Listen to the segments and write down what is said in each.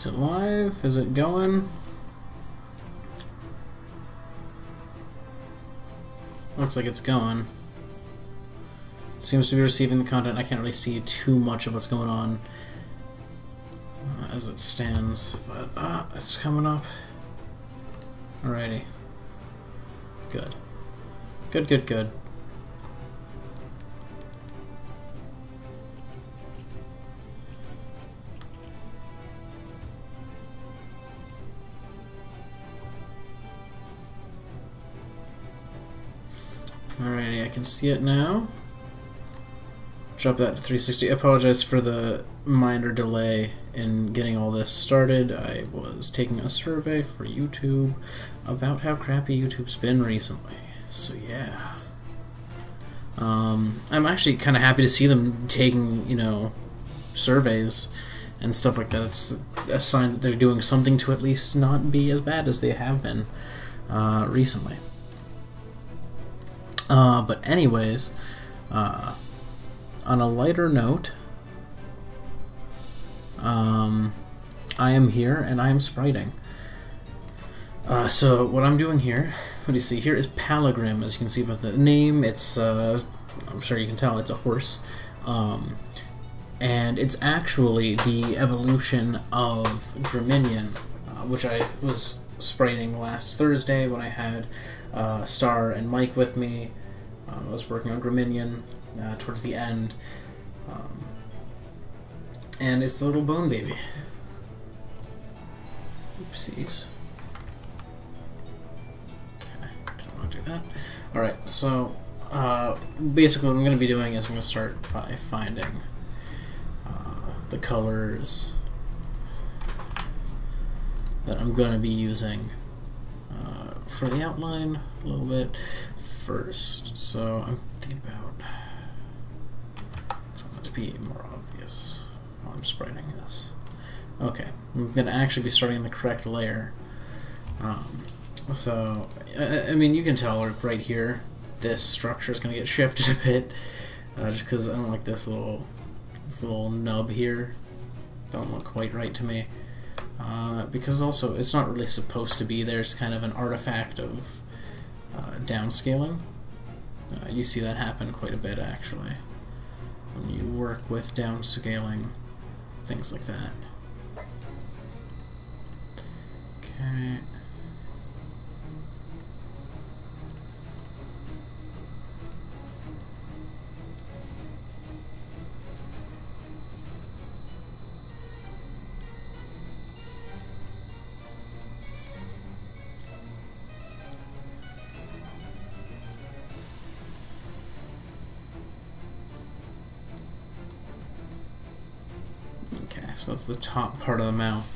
Is it live? Is it going? Looks like it's going. Seems to be receiving the content. I can't really see too much of what's going on as it stands, but it's coming up. Alrighty. Good. Good, good, good. Alrighty, I can see it now. Drop that to 360. I apologize for the minor delay in getting all this started. I was taking a survey for YouTube about how crappy YouTube's been recently. So yeah. I'm actually kind of happy to see them taking, you know, surveys and stuff like that. It's a sign that they're doing something to at least not be as bad as they have been recently. But anyways, on a lighter note, I am here and I am spriting. So what I'm doing here, what do you see here is Palogrim. As you can see by the name, it's I'm sure you can tell it's a horse, and it's actually the evolution of Graminion, which I was spriting last Thursday when I had Star and Mike with me. I was working on Graminion towards the end, and it's the little bone baby. Oopsies. Okay, don't want to do that. Alright, so basically what I'm going to be doing is I'm going to start by finding the colors that I'm going to be using for the outline a little bit first. So I'm thinking about, I want it to be more obvious while I'm spriting this. Okay, I'm going to actually be starting in the correct layer. So, I mean, you can tell right here, this structure is going to get shifted a bit, just because I don't like this little nub here. Don't look quite right to me. Because also, it's not really supposed to be there. It's kind of an artifact of downscaling. You see that happen quite a bit, actually, when you work with downscaling, things like that. Okay. Okay, so that's the top part of the mouth.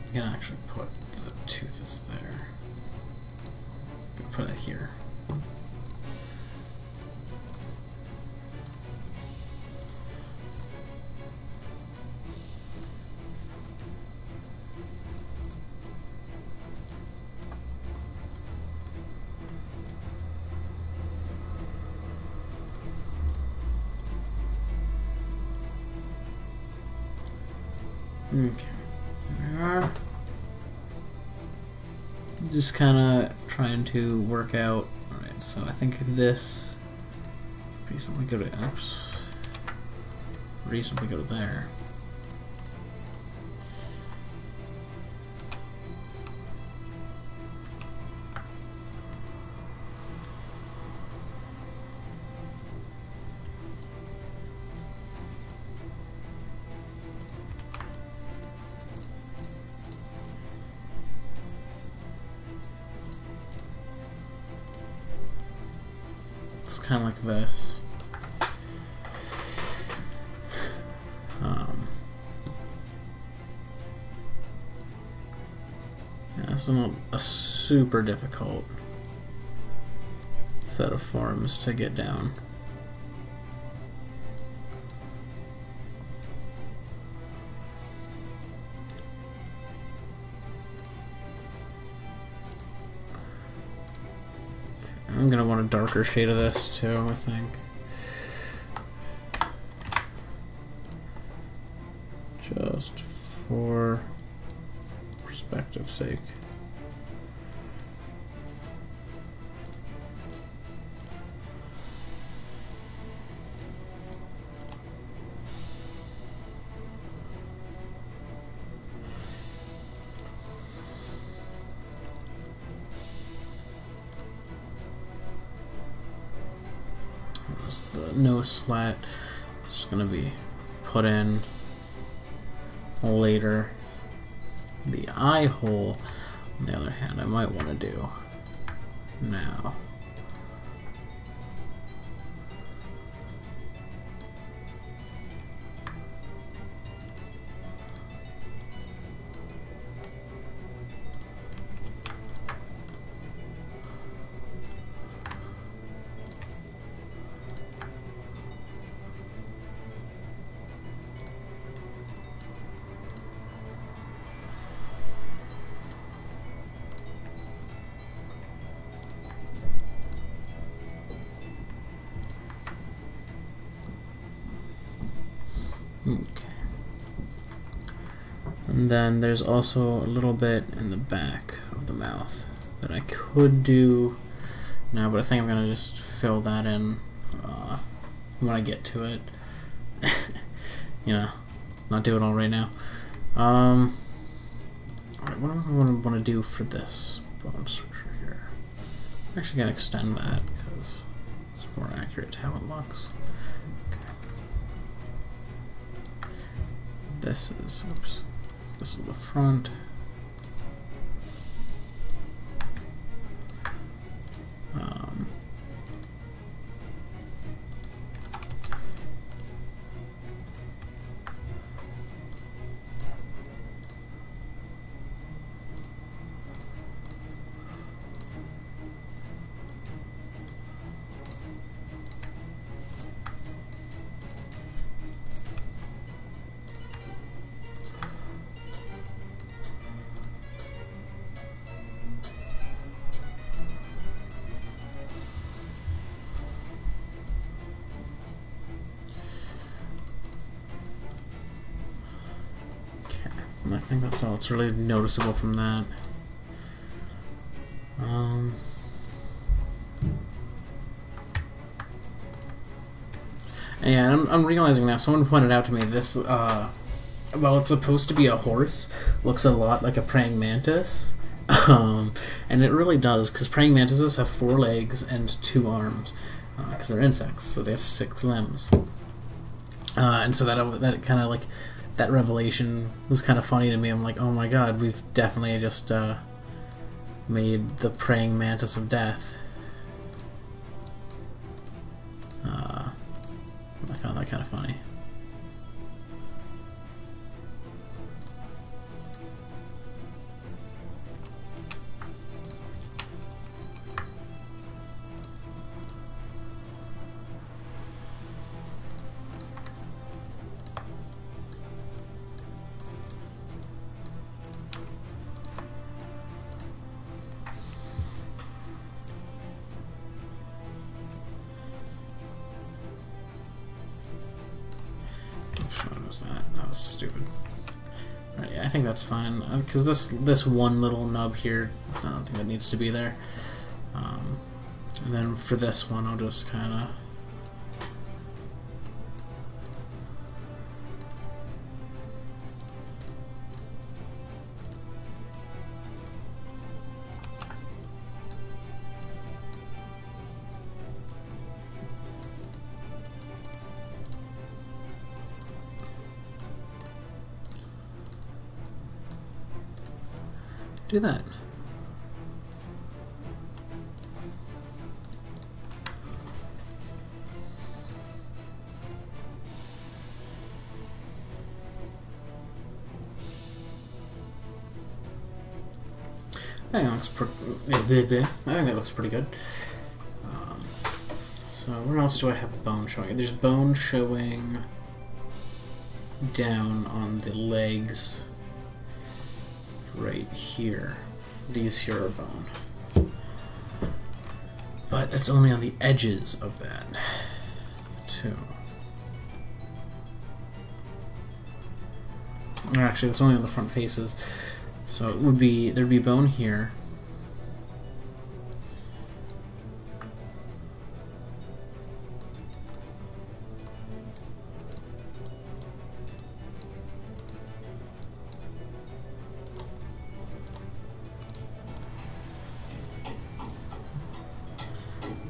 You can actually put the tooth is there. You can put it here. Okay, there we are. Just kind of trying to work out. Alright, so I think this reasonably go to X. Reasonably go to there. It's kind of like this. Yeah, it's not a super difficult set of forms to get down. I'm gonna want a darker shade of this too, I think. just for perspective's sake. The nose slat is going to be put in later. The eye hole, on the other hand, I might want to do now. Okay. And then there's also a little bit in the back of the mouth that I could do now, but I think I'm gonna just fill that in when I get to it. You know, not do it all right now. Alright, what do I want to do for this bone structure here? I'm actually gonna extend that because it's more accurate to how it looks. This is, oops, this is the front. I think that's all that's really noticeable from that. Yeah, I'm realizing now, someone pointed out to me this, well, it's supposed to be a horse, looks a lot like a praying mantis, and it really does, because praying mantises have 4 legs and 2 arms, because they're insects, so they have 6 limbs. And so that kind of like, that revelation was kind of funny to me. I'm like, oh my god, we've definitely just made the praying mantis of death. I found that kind of funny. That was stupid. Right, yeah, I think that's fine because this one little nub here, I don't think that needs to be there. And then for this one, I'll just kind of do that. I think that looks pretty good. So where else do I have bone showing? There's bone showing down on the legs right here. These here are bone. But it's only on the edges of that, too. Or actually, it's only on the front faces. So it would be, there'd be bone here.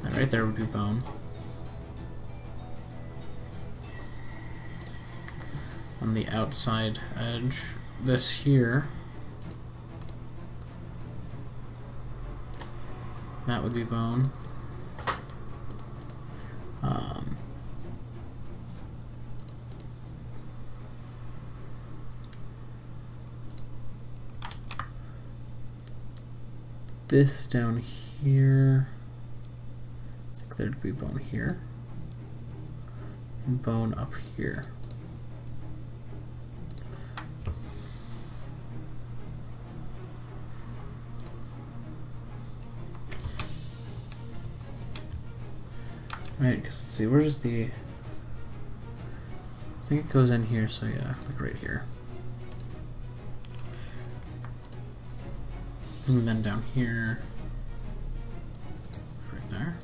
And right there would be bone. On the outside edge, this here, that would be bone. This down here, I think there'd be bone here, and bone up here. Right, because let's see, where's the... I think it goes in here, so yeah, like right here. And then down here, right there.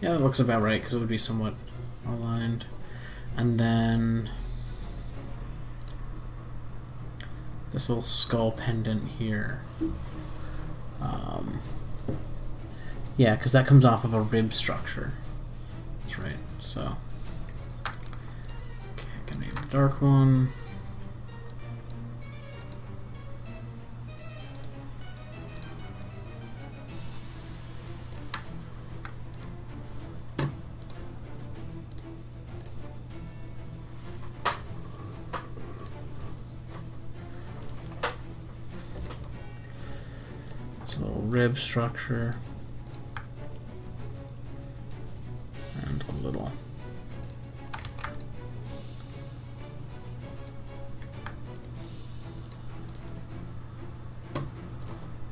Yeah, that looks about right, because it would be somewhat aligned. And then this little skull pendant here. Yeah, because that comes off of a rib structure. That's right, so. Okay, gonna need the dark one. This little rib structure. Little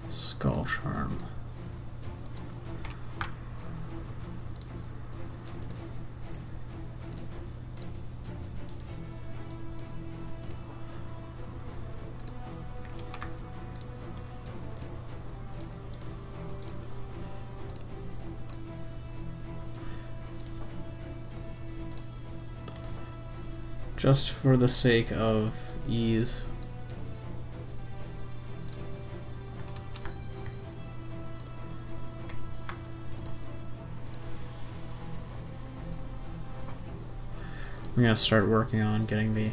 skull charm. Just for the sake of ease. I'm gonna start working on getting the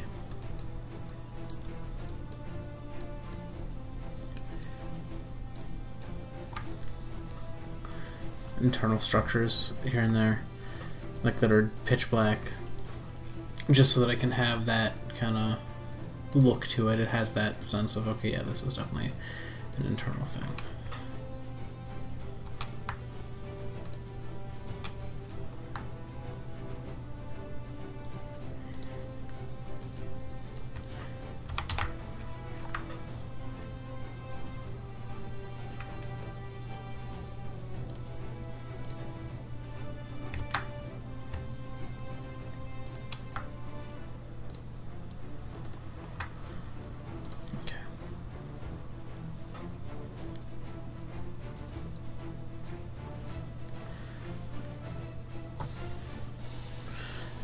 internal structures here and there, like that are pitch black. Just so that I can have that kind of look to it. It has that sense of, okay, yeah, this is definitely an internal thing.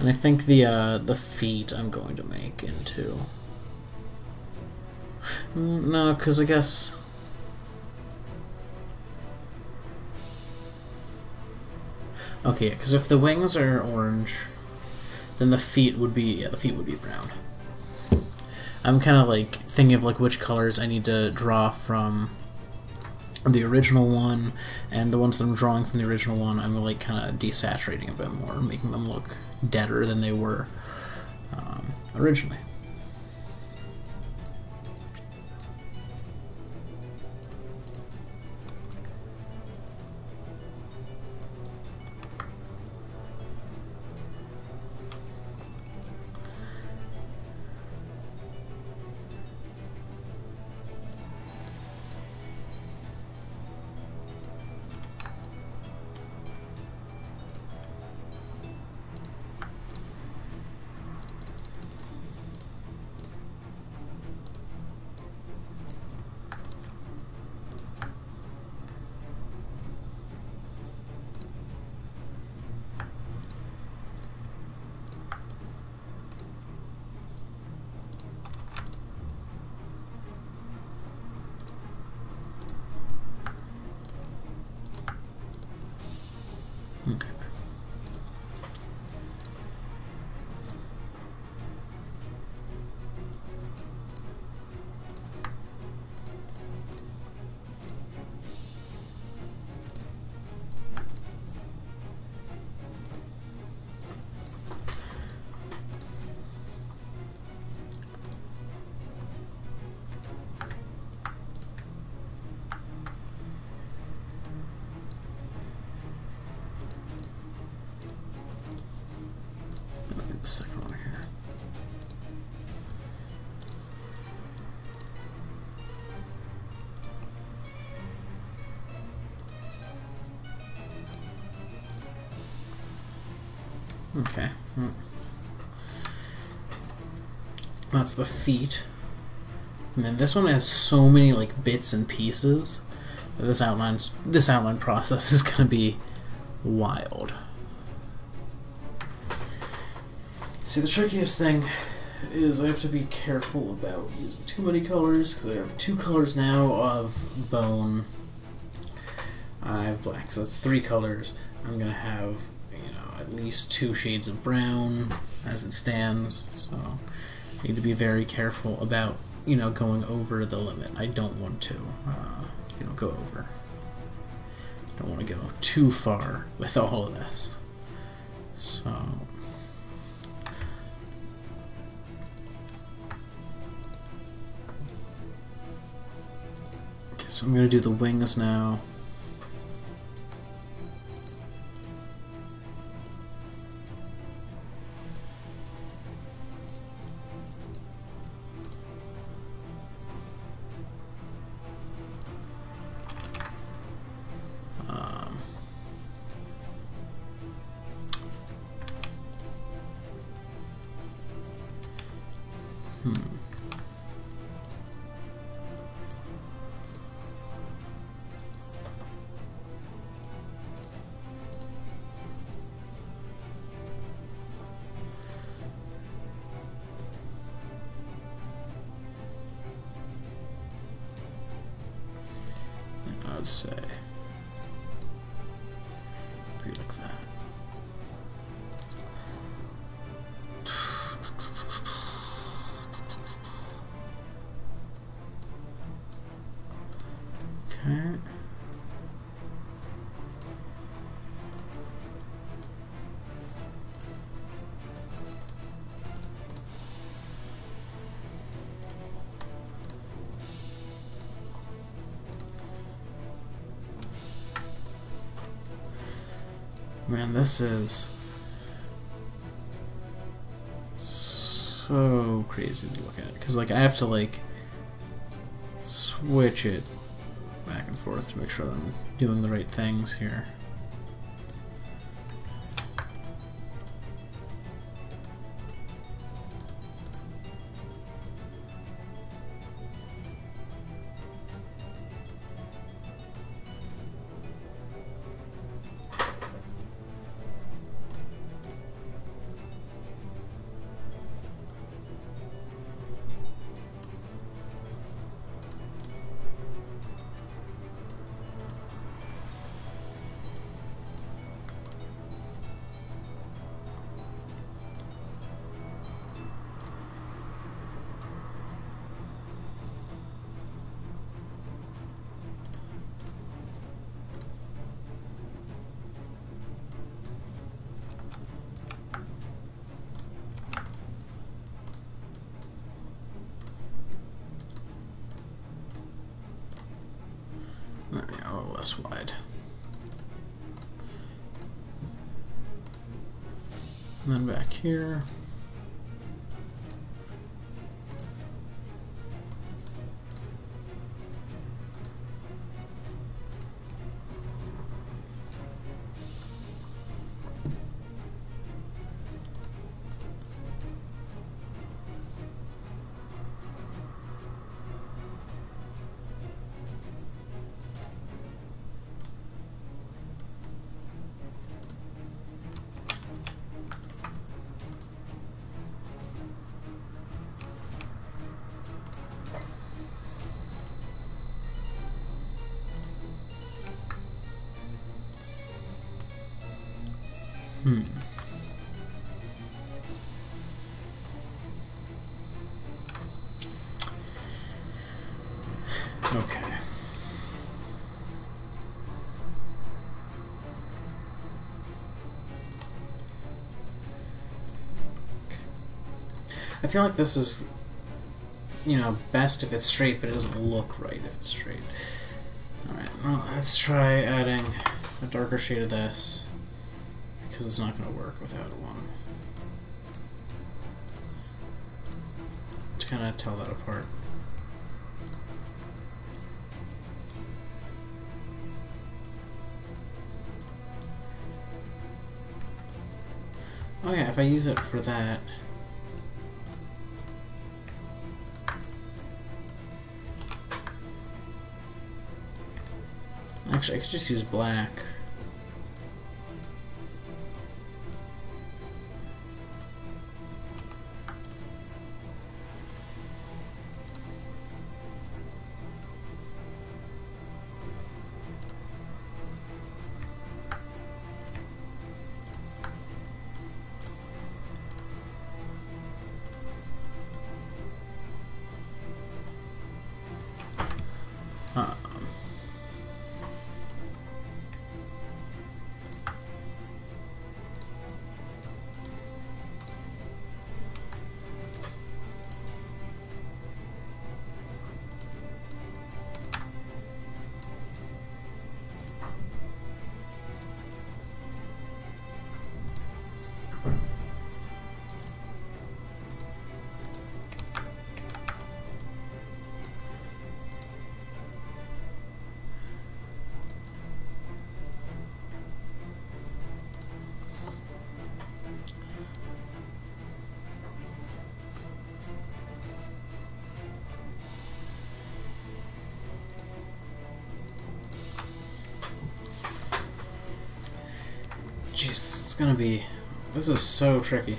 And I think the feet I'm going to make into... No, because I guess... Okay, because if the wings are orange, then the feet would be... Yeah, the feet would be brown. I'm kind of like thinking of like which colors I need to draw from the original one, and the ones that I'm drawing from the original one I'm like kind of desaturating a bit more, making them look deader than they were originally. the second one here. Okay. That's the feet. And then this one has so many like bits and pieces that this outline process is gonna be wild. See, the trickiest thing is I have to be careful about using too many colors, because I have 2 colors now of bone. I have black, so that's 3 colors. I'm gonna have, you know, at least 2 shades of brown as it stands, so I need to be very careful about, you know, going over the limit. I don't want to, you know, go over. I don't want to go too far with all of this. So I'm going to do the wings now. I'd say maybe like that. Okay. Man, this is so crazy to look at, because like I have to like switch it back and forth to make sure I'm doing the right things here. There we go, a little less wide. And then back here. Okay. I feel like this is, you know, best if it's straight, but it doesn't look right if it's straight. Alright, well, let's try adding a darker shade of this, because it's not going to work without one. kind of tell that apart. Oh yeah, if I use it for that. Actually, I could just use black. Jeez, it's gonna be... This is so tricky.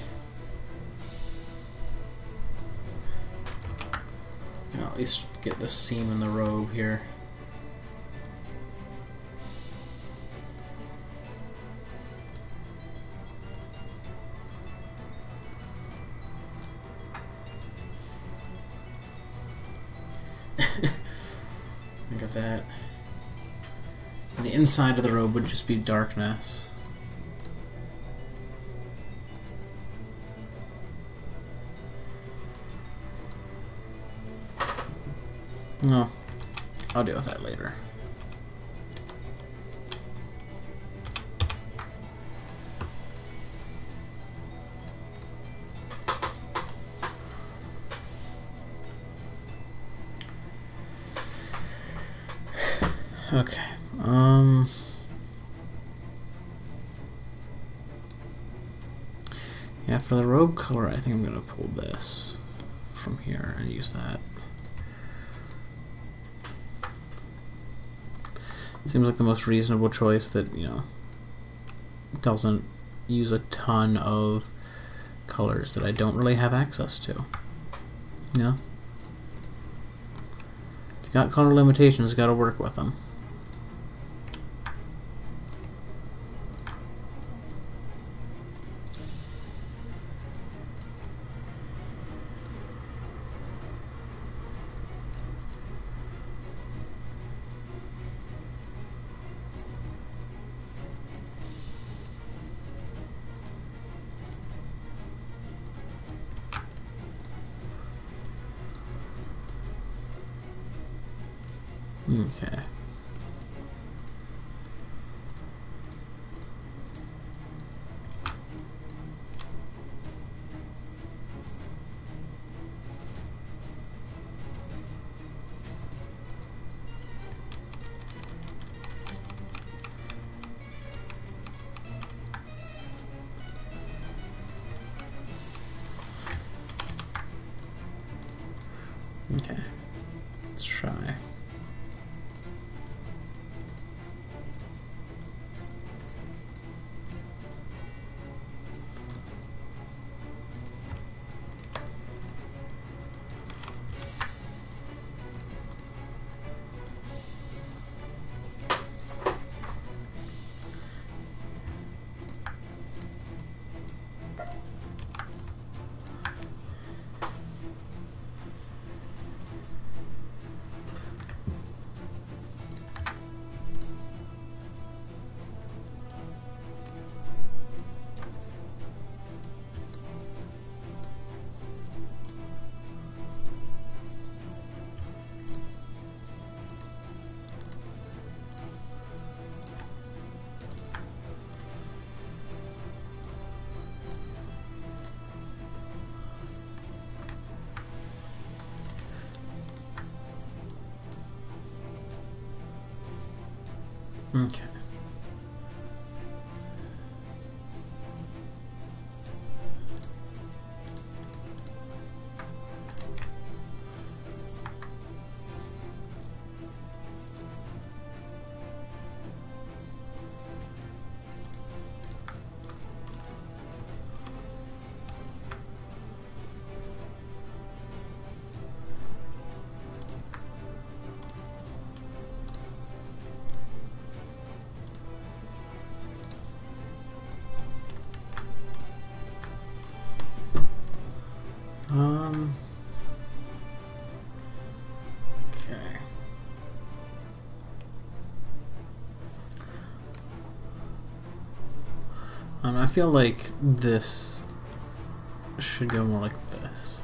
I'll at least get the seam in the robe here. Look at that. And the inside of the robe would just be darkness. No, I'll deal with that later. Okay. Yeah, for the robe color, I think I'm gonna pull this from here and use that. Seems like the most reasonable choice that, you know, doesn't use a ton of colors that I don't really have access to. You know? If you got color limitations, you gotta work with them. Okay. Okay. Let's try. Okay. Okay. I feel like this should go more like this.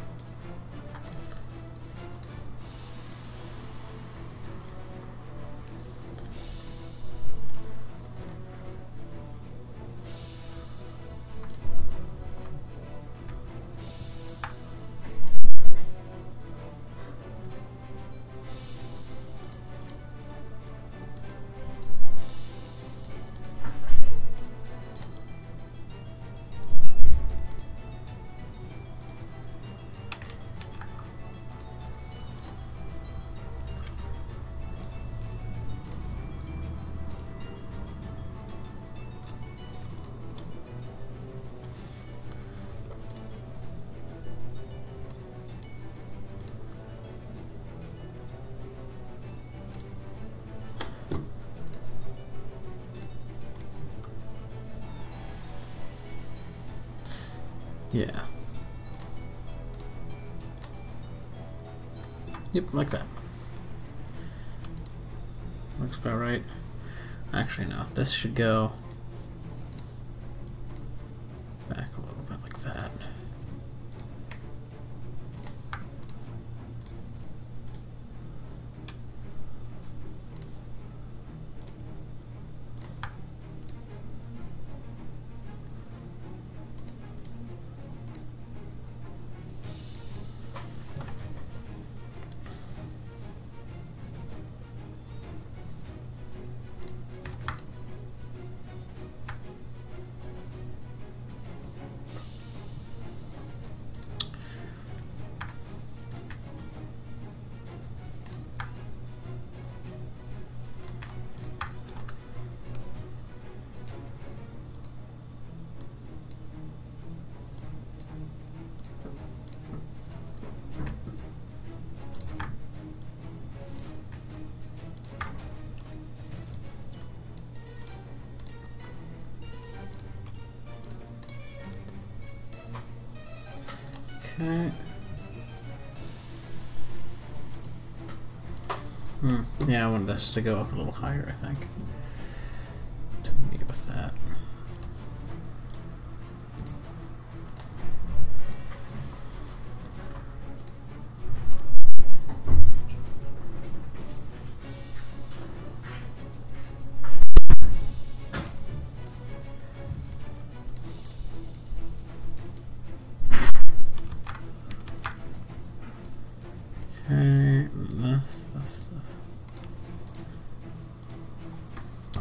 Yeah. Yep, like that. Looks about right. Actually, no. This should go back a little bit like that. Okay. Yeah, I want this to go up a little higher, I think. To meet with that. Okay, this.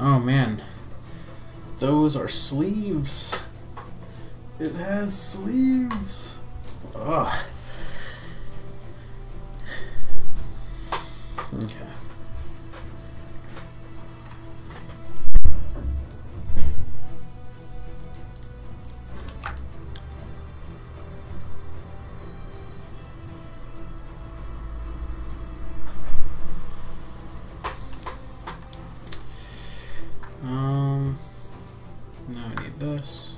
Oh man, those are sleeves. It has sleeves. Ugh. Okay. Now I need this.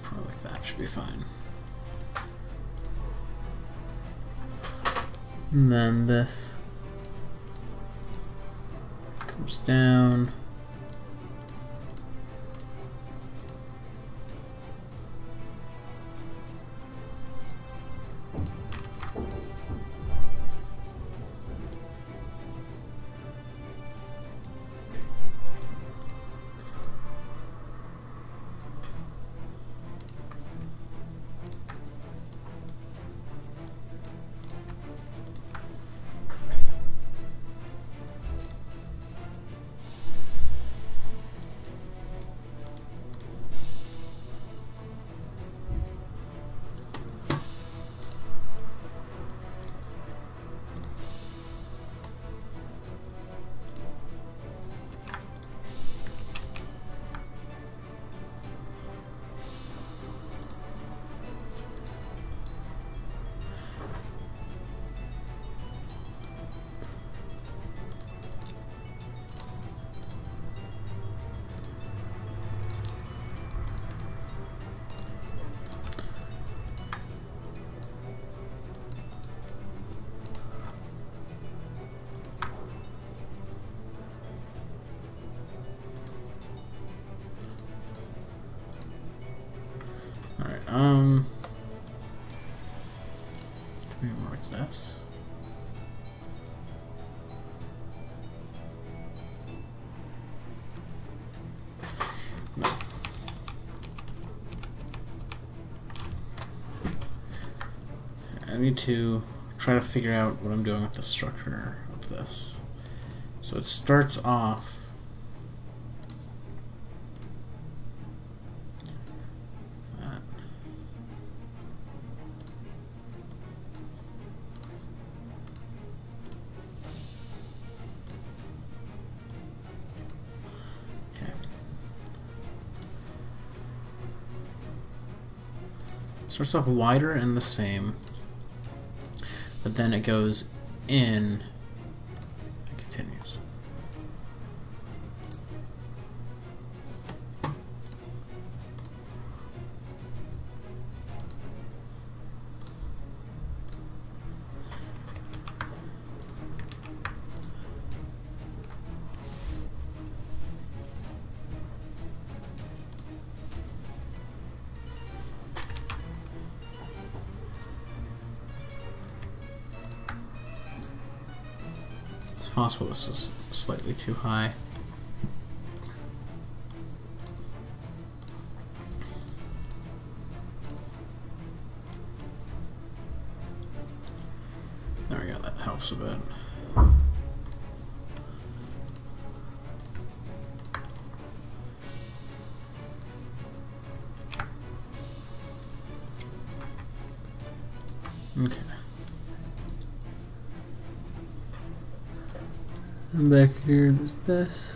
Probably like that should be fine. And then this comes down. this. No. I need to try to figure out what I'm doing with the structure of this. So it starts off that. Okay. Starts off wider and the same, but then it goes in and continues. Possible this is slightly too high. There we go, that helps a bit. Okay. And back here, there's this.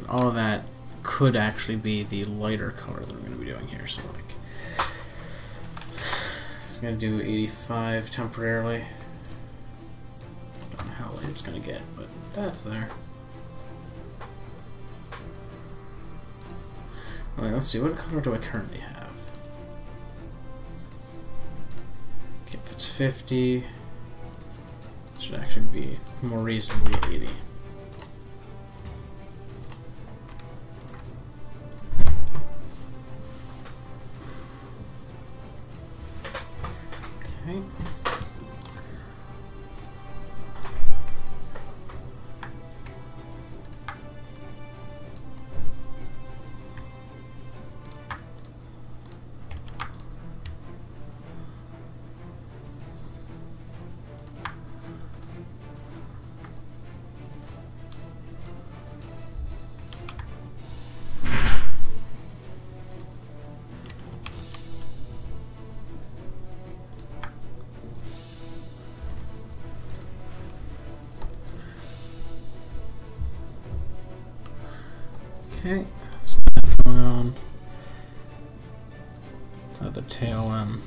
All of that could actually be the lighter color that I'm going to be doing here. So, like, I'm going to do 85 temporarily. Don't know how light it's going to get, but that's there. Alright, let's see. What color do I currently have? Okay, if it's 50, it should actually be more reasonably 80. Okay. Okay, so that's going on at the tail end.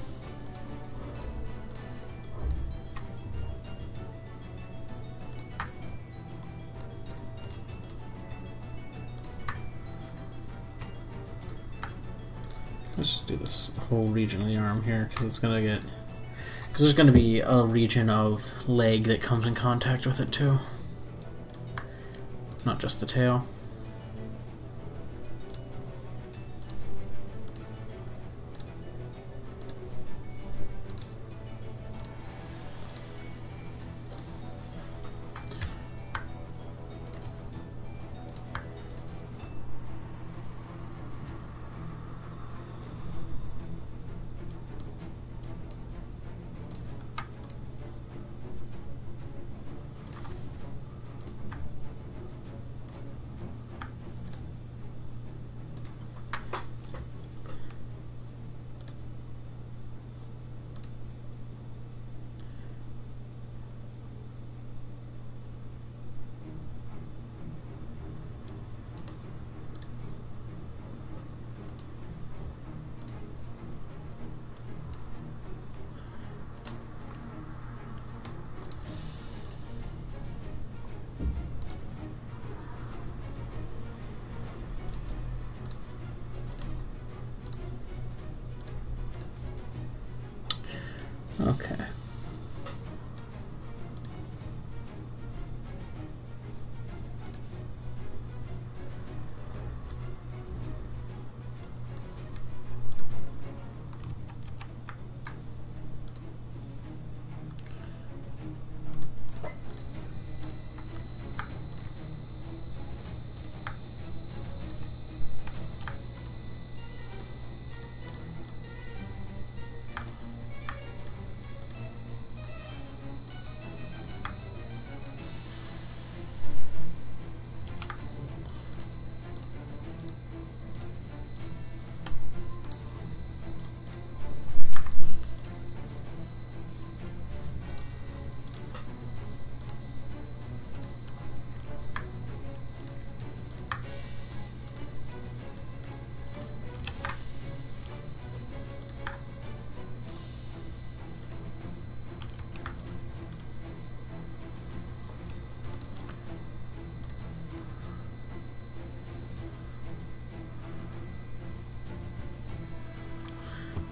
Let's just do this whole region of the arm here because it's gonna get, because there's gonna be a region of leg that comes in contact with it too, not just the tail. Okay.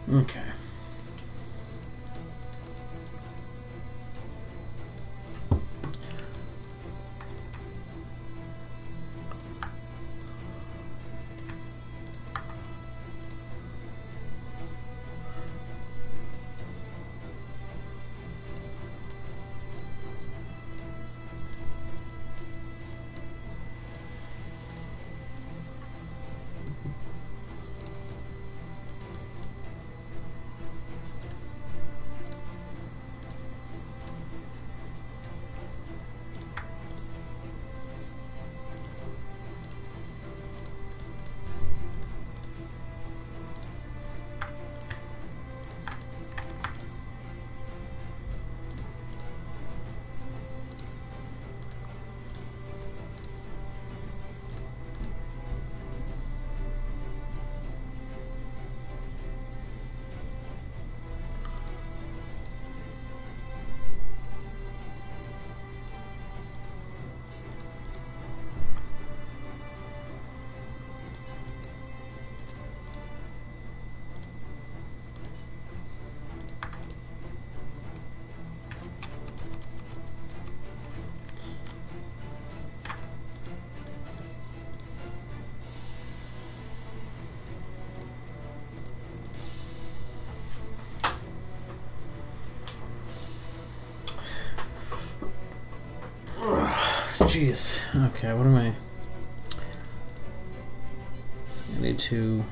Okay. Jeez. Okay, what am I need to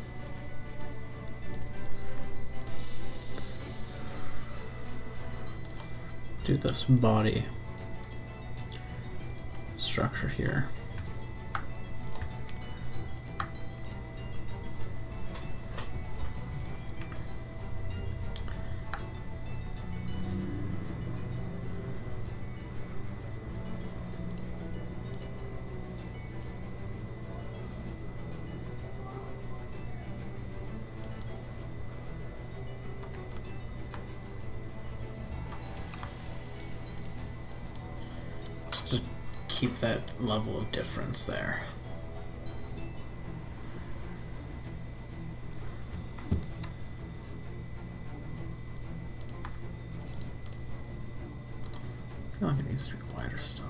do this body structure here. Just to keep that level of difference there. I feel like it needs to be wider still.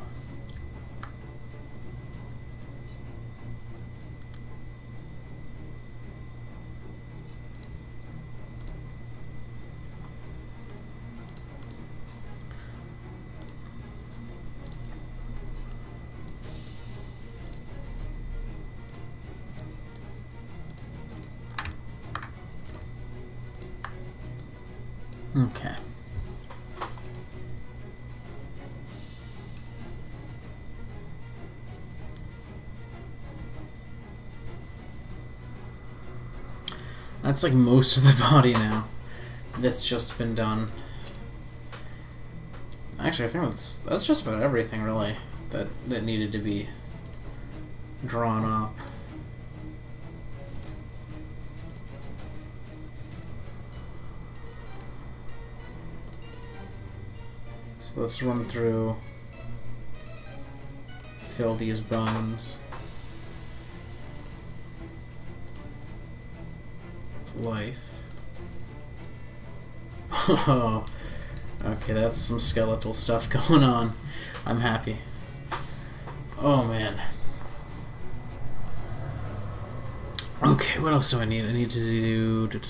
Okay. That's like most of the body now that's just been done. Actually, I think that's just about everything really that needed to be drawn up. So let's run through, fill these bones with life. Oh, Okay, that's some skeletal stuff going on. I'm happy. Oh man. Okay, what else do I need? I need to do... okay,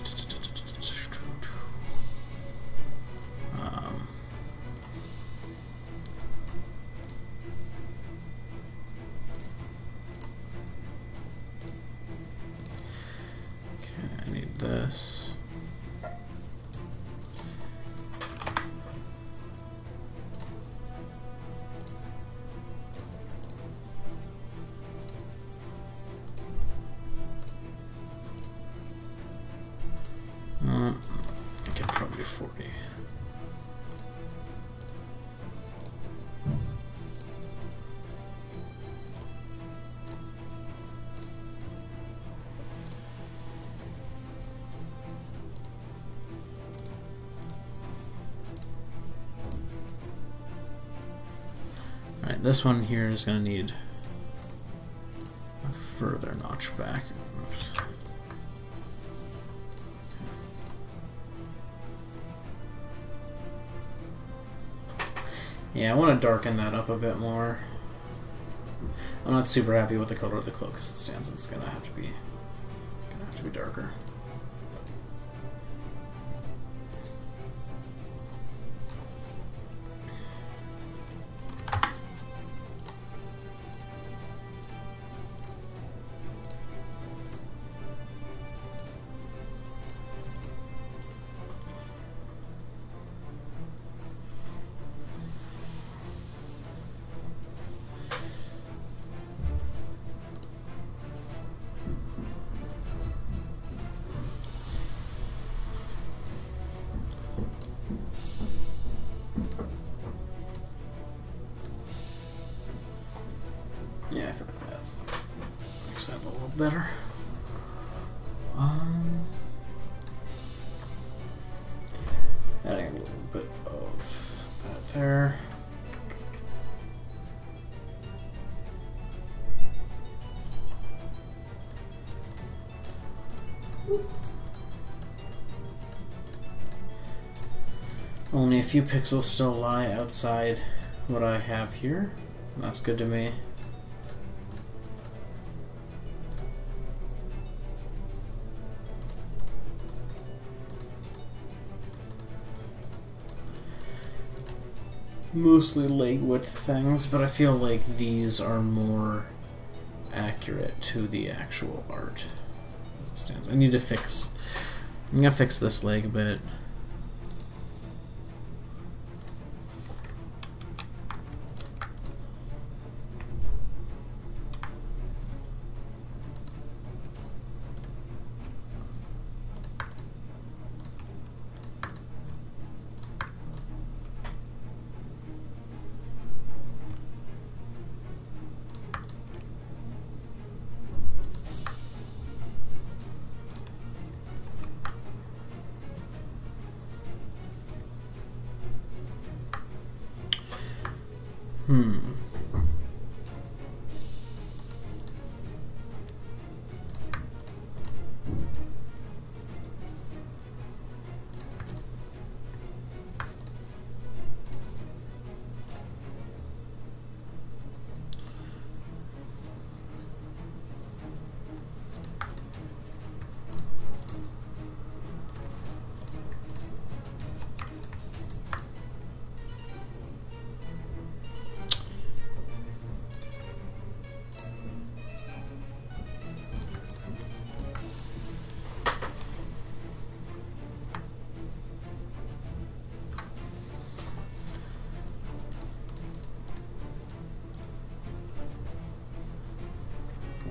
I need this. I can probably do 40. Alright, this one here is going to need a further notch back. Oops. Yeah, I want to darken that up a bit more. I'm not super happy with the color of the cloak as it stands. It's gonna have to be darker. Yeah, I feel like that makes that a little better. Adding a little bit of that there. Only a few pixels still lie outside what I have here. That's good to me. Mostly leg width things, but I feel like these are more accurate to the actual art. I need to fix... I'm gonna fix this leg a bit.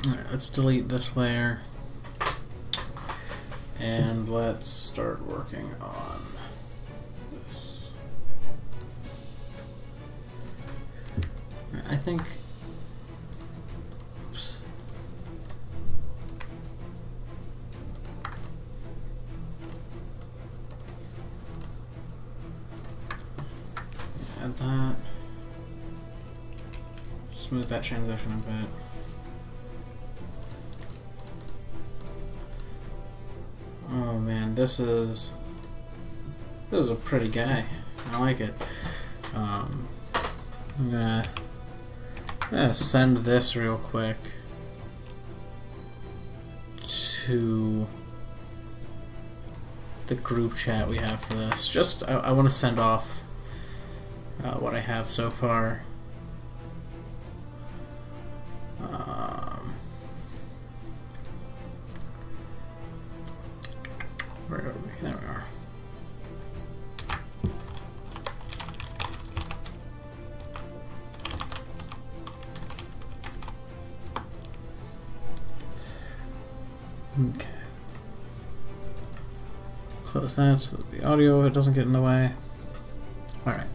Alright, let's delete this layer and let's start working on this. I think, oops. Add that. Smooth that transition a bit. Oh man, this is a pretty guy. I like it. I'm gonna send this real quick to the group chat we have for this. Just, I want to send off what I have so far. Where are we? There we are. Okay. Close that so that the audio doesn't get in the way. Alright.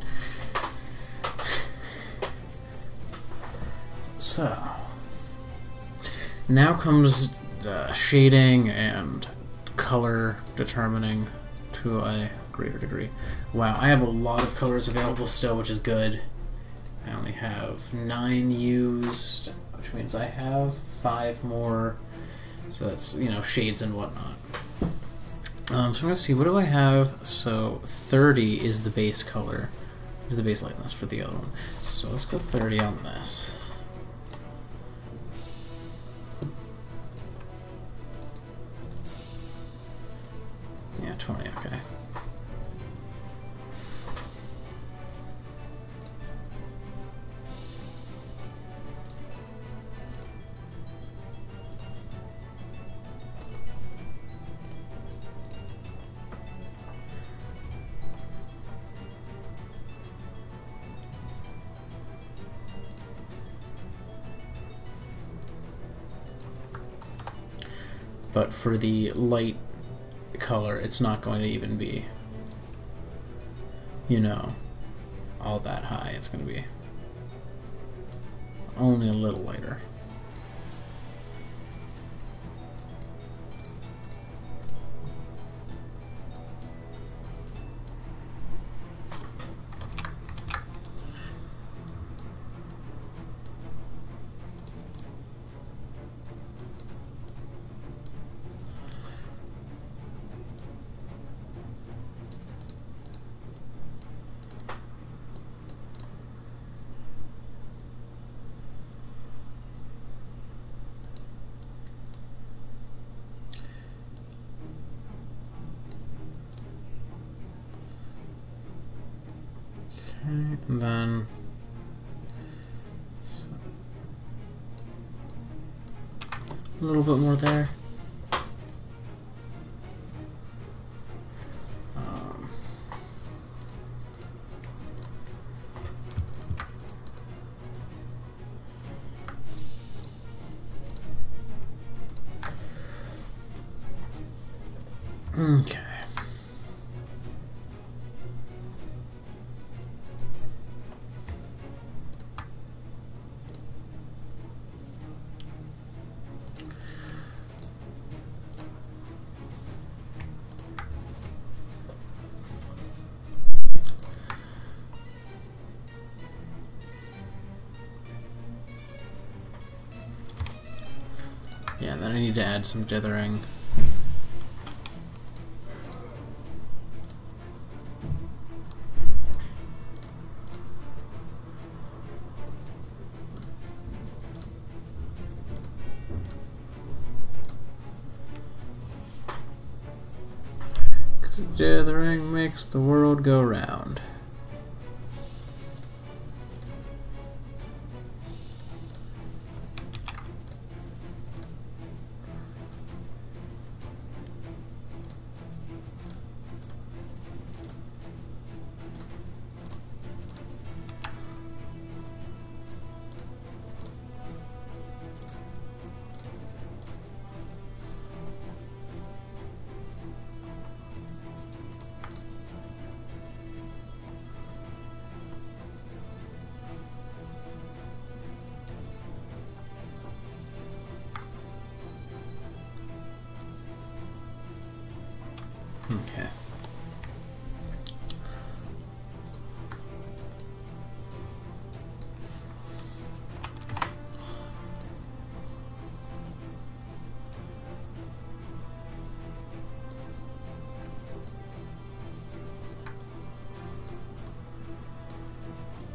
So, now comes shading and color determining to a greater degree. Wow, I have a lot of colors available still, which is good. I only have 9 used, which means I have 5 more. So that's, you know, shades and whatnot. So I'm going to see, what do I have? So 30 is the base color, is the base lightness for the other one. So let's go 30 on this. Yeah, 20, okay. But for the light color, it's not going to even be, you know, all that high. It's going to be only a little lighter. And then a little bit more there. Okay. Yeah, then I need to add some dithering. Dithering makes the world go round.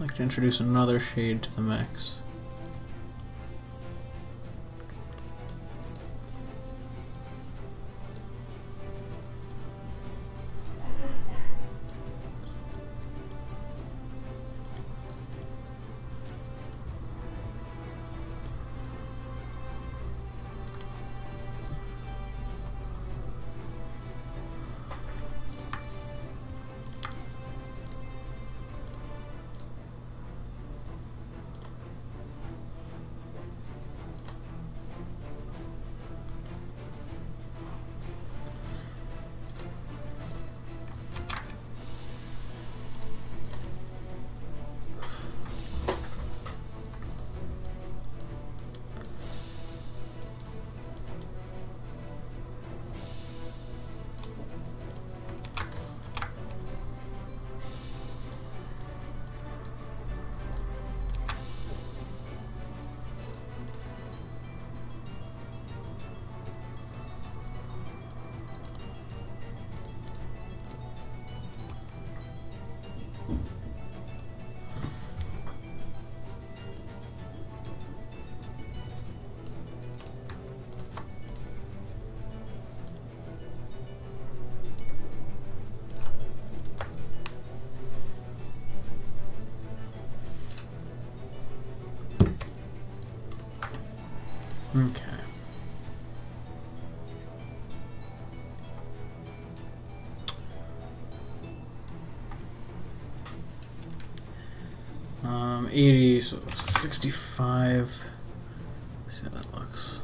I'd like to introduce another shade to the mix. Okay. Um, 80, so it's 65. See how that looks.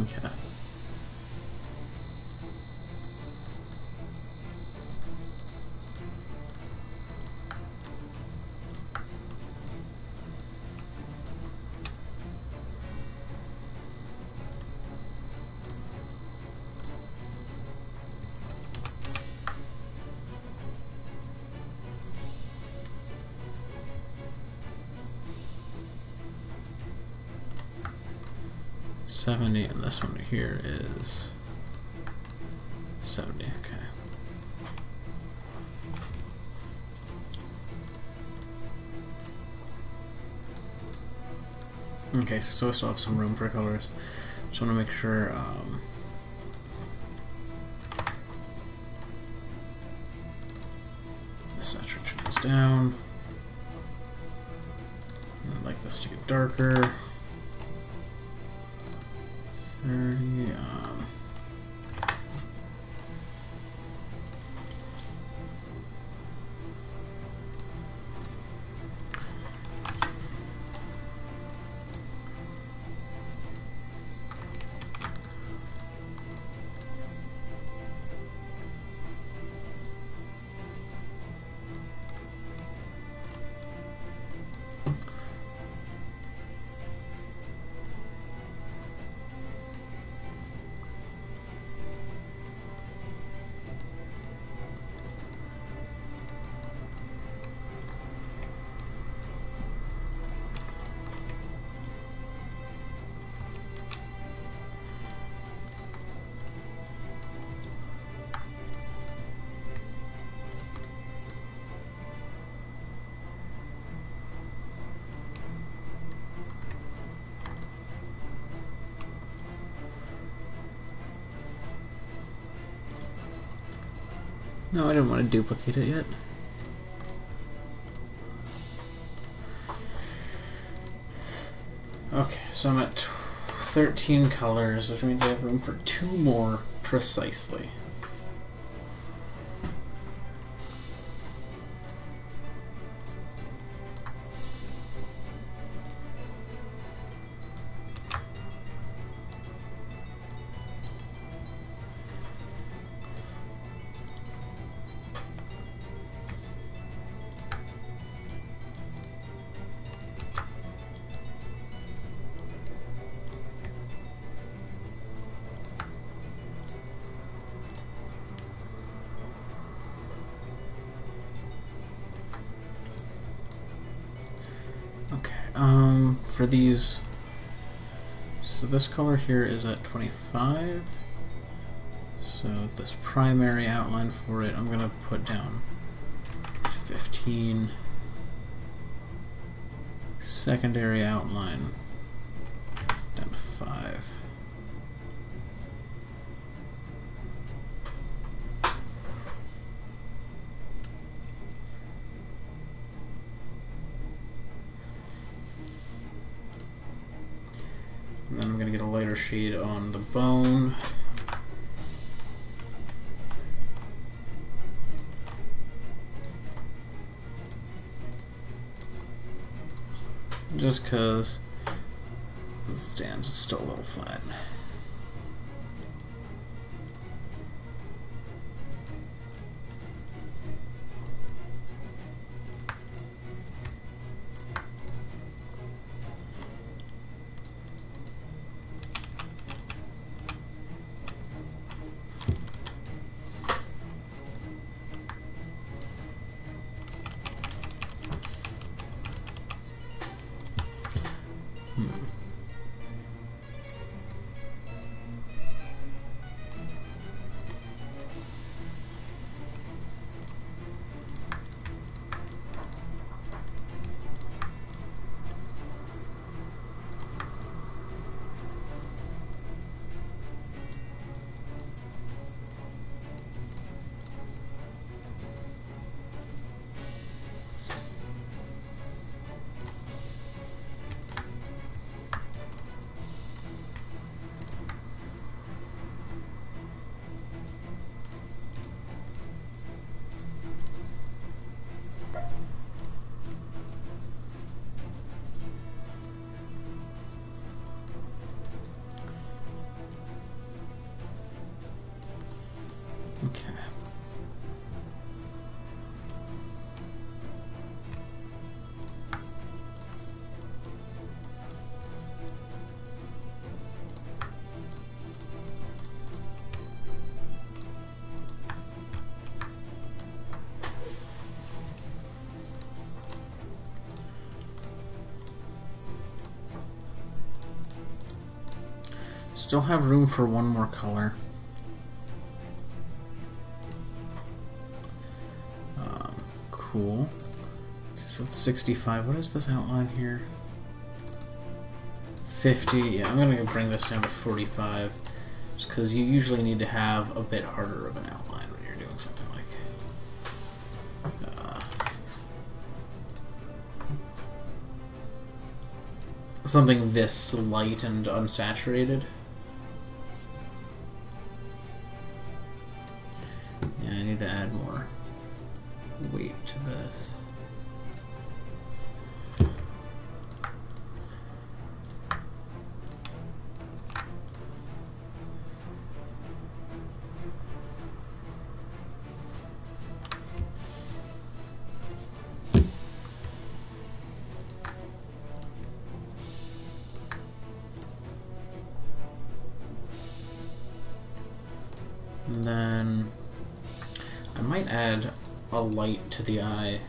Okay. $70, and this one here is $70. Okay. Okay, so I still have some room for colors. Just want to make sure the saturation goes down. I'd like this to get darker. 30. No, I didn't want to duplicate it yet. Okay, so I'm at 13 colors, which means I have room for 2 more precisely. For these, so this color here is at 25, so this primary outline for it, I'm going to put down 15, secondary outline down to 5. And then I'm going to get a lighter shade on the bone. Just because the stands is still a little flat. Okay. Still have room for one more color. Cool. So it's 65. What is this outline here? 50. Yeah, I'm gonna bring this down to 45, just because you usually need to have a bit harder of an outline when you're doing something like something this light and unsaturated. Yeah, I need to add more weight to this. And then I might add a light to the eye.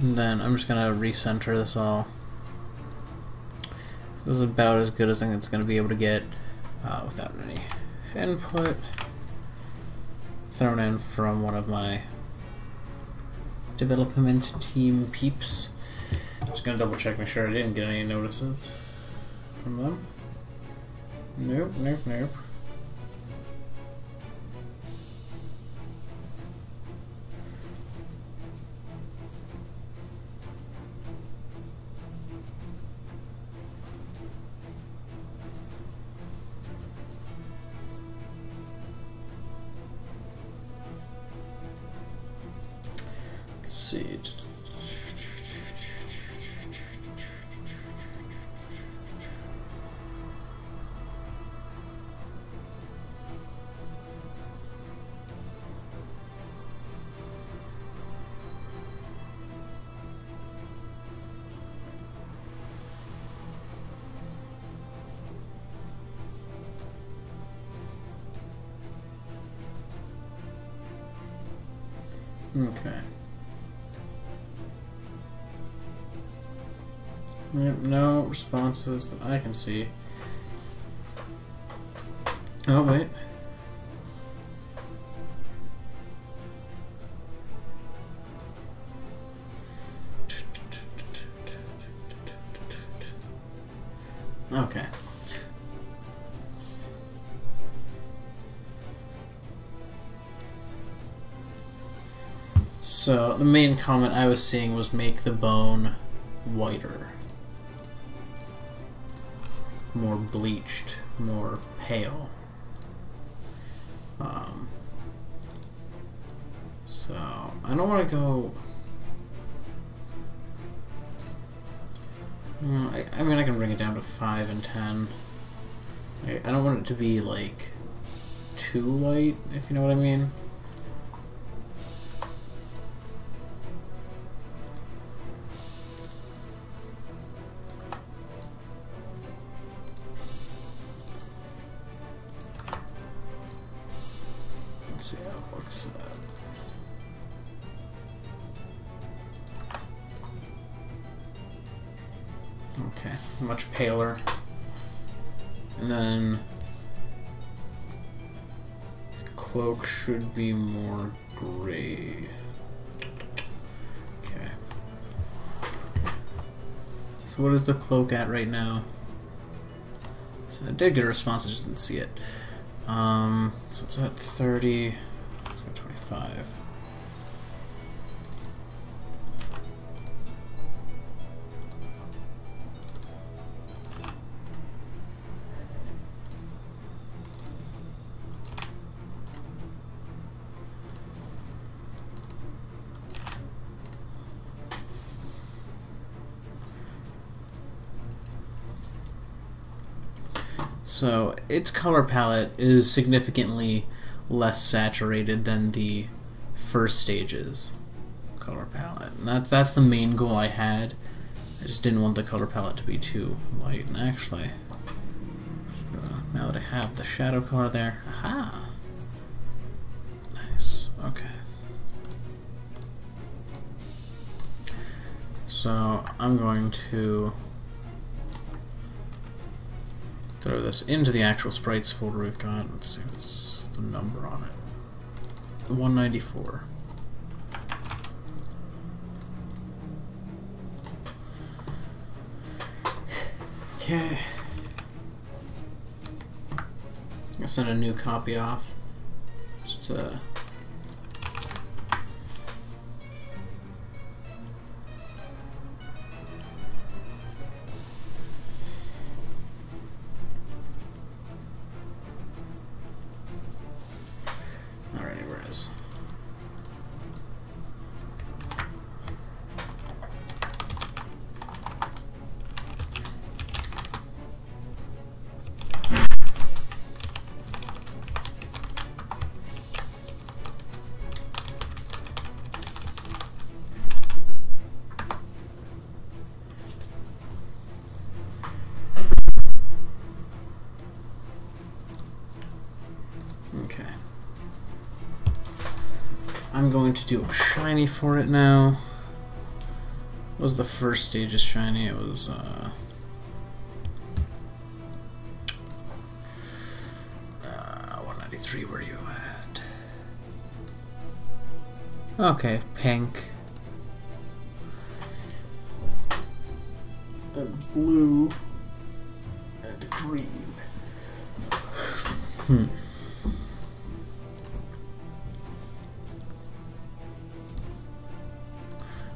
And then I'm just gonna recenter this all. This is about as good as I think it's gonna be able to get without any input thrown in from one of my development team peeps. Just gonna double check, make sure I didn't get any notices from them. Nope, nope, nope. Let's see. Okay. Yep, no responses that I can see. Oh, wait. Okay. So, the main comment I was seeing was make the bone whiter. More bleached, more pale. So, I don't want to go... I mean, I can bring it down to 5 and 10. I don't want it to be, like, too light, if you know what I mean. Let's see how it looks. Okay, much paler. And then the cloak should be more gray. Okay. So what is the cloak at right now? So I did get a response, I just didn't see it. So it's at 30, let's go 25. So its color palette is significantly less saturated than the first stage's color palette. And that's the main goal I had. I just didn't want the color palette to be too light. And actually, now that I have the shadow color there, aha! Nice, okay. So I'm going to throw this into the actual sprites folder we've got. Let's see what's the number on it. 194. Okay. I'll send a new copy off. Just I'm going to do a shiny for it now. What was the first stage of shiny? It was 193. Where are you at? Okay, pink. And blue. And green.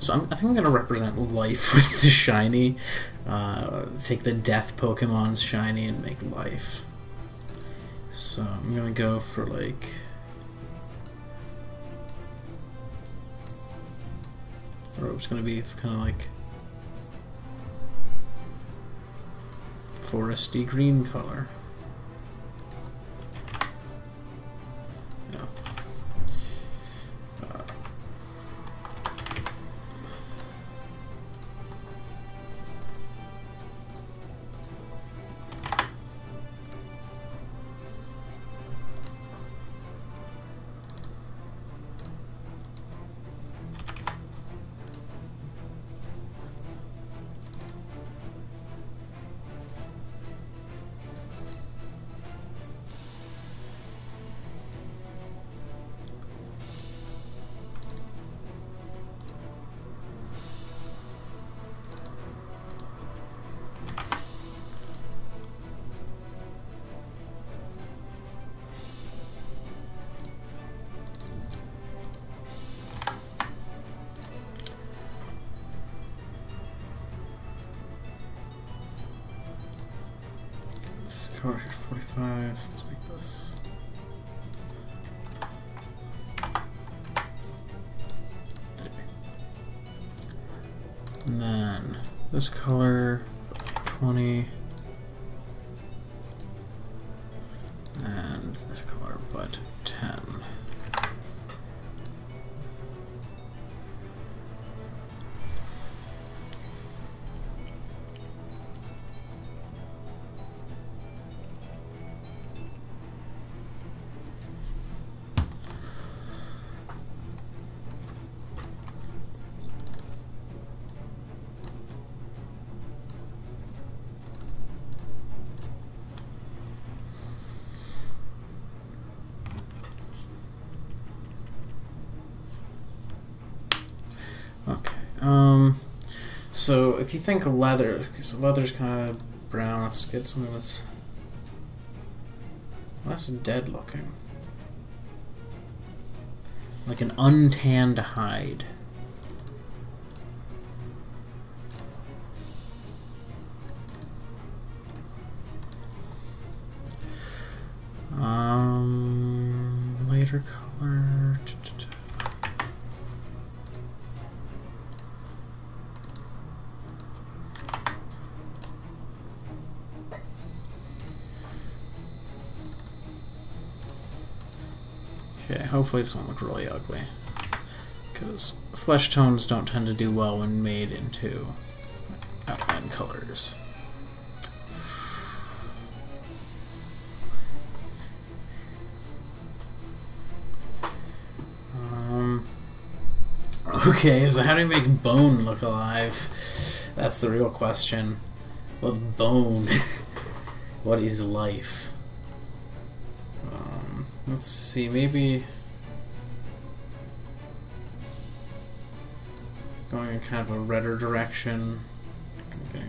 So I think I'm going to represent life with the shiny. Take the death Pokemon's shiny and make life. So I'm going to go for like... the rope's going to be kind of like foresty green color. Color 45, let's make this. And then this color 20. And this color but 10. So if you think leather, so leather's kind of brown, let's get something that's less dead looking. Like an untanned hide. Lighter color. Okay, hopefully this won't look really ugly, because flesh tones don't tend to do well when made into outline colors. Okay, so how do we make bone look alive? That's the real question. With bone, what is life? Let's see, maybe going in kind of a redder direction. Okay,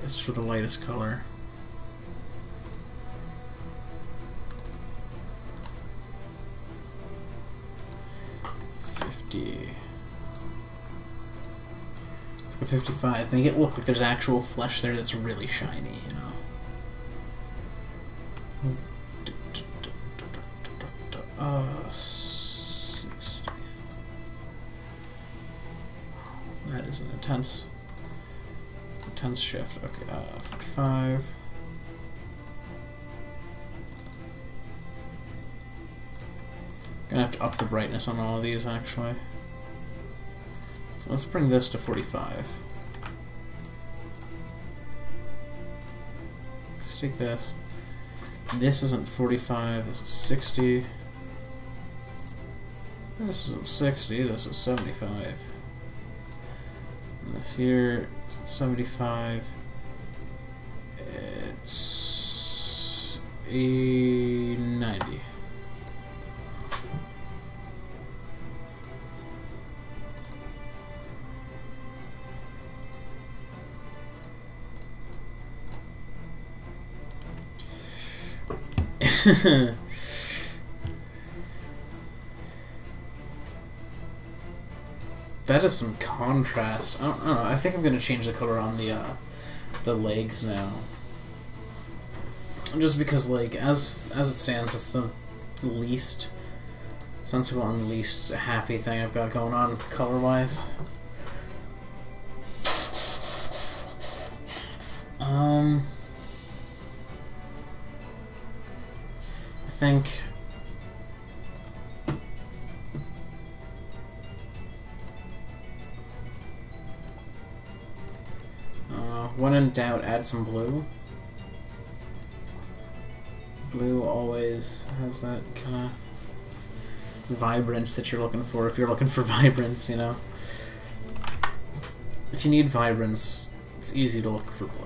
this is for the lightest color. Let's go 55. Make it look like there's actual flesh there that's really shiny, you know. 60. That is an intense shift. Okay, 45. Gonna have to up the brightness on all of these, actually. So let's bring this to 45. let's take this. This isn't 45, this is 60. This isn't 60, this is 75. And this here, 75. It's 90. That is some contrast. I don't know. I think I'm gonna change the color on the legs now, just because, like, as it stands, it's the least sensible and least happy thing I've got going on color-wise. I think when in doubt, add some blue. Blue always has that kind of vibrance that you're looking for, if you're looking for vibrance, you know. If you need vibrance, it's easy to look for blue.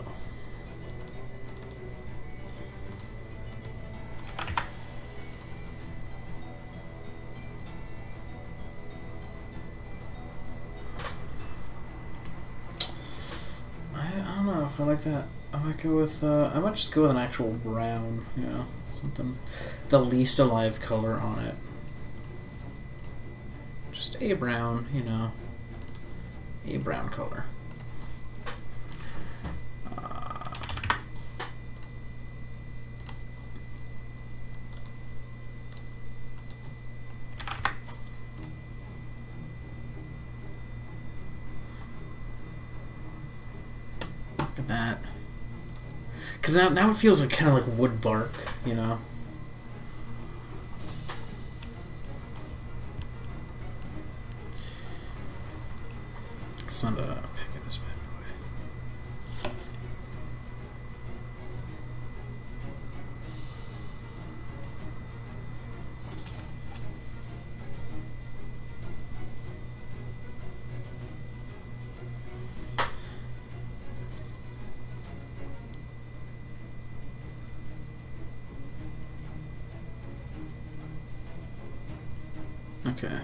If I like that, I might go with, I might just go with an actual brown, you know, something, the least alive color on it. Just a brown, you know, a brown color. Look at that. Because now it feels like kind of like wood bark, you know. It's not a pick of this bad Okay.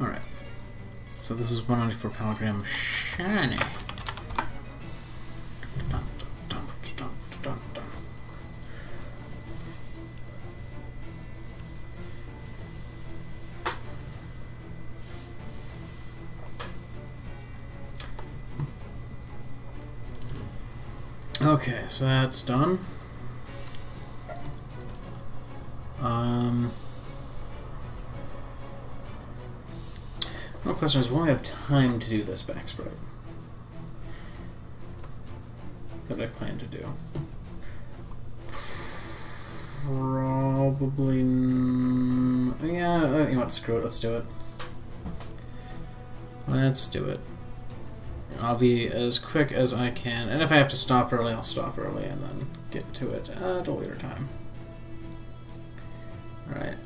Alright. So this is 194 Palogrim shiny. Dun, dun, dun, dun, dun. Okay, so that's done. My question is, will I have time to do this back sprite that I plan to do? Probably. Yeah, you know what? Screw it. Let's do it. Let's do it. I'll be as quick as I can, and if I have to stop early, I'll stop early and then get to it at a later time. Alright.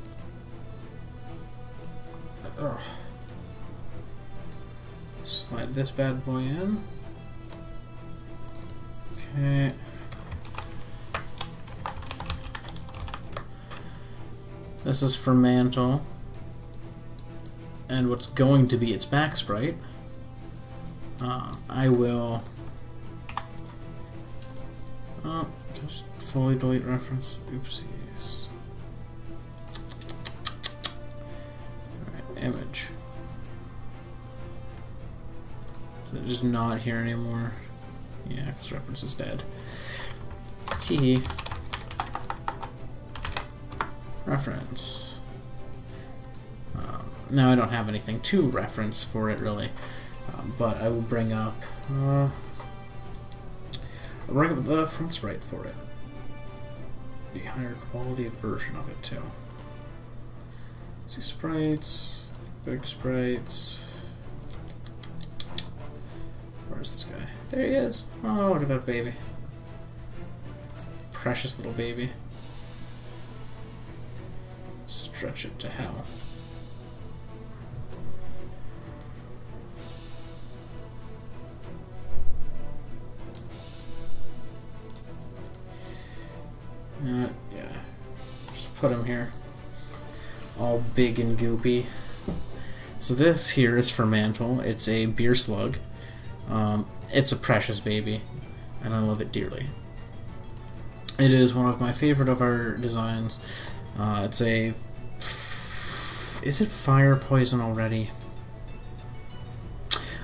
Slide this bad boy in. Okay. This is Fermantle, and what's going to be its back sprite. I will just fully delete reference. Oopsies. Alright, image. So it's just not here anymore. Yeah, because reference is dead. Key. Reference. Now I don't have anything to reference for it really. But I will bring up the front sprite for it. The higher quality version of it too. Let's see, sprites, Big sprites. Where's this guy? There he is. Oh, look at that baby. Precious little baby. Stretch it to hell. Yeah. Just put him here. All big and goopy. So this here is Fermantle. It's a beer slug. It's a precious baby, and I love it dearly. It is one of my favorite of our designs. It's a... Is it fire poison already?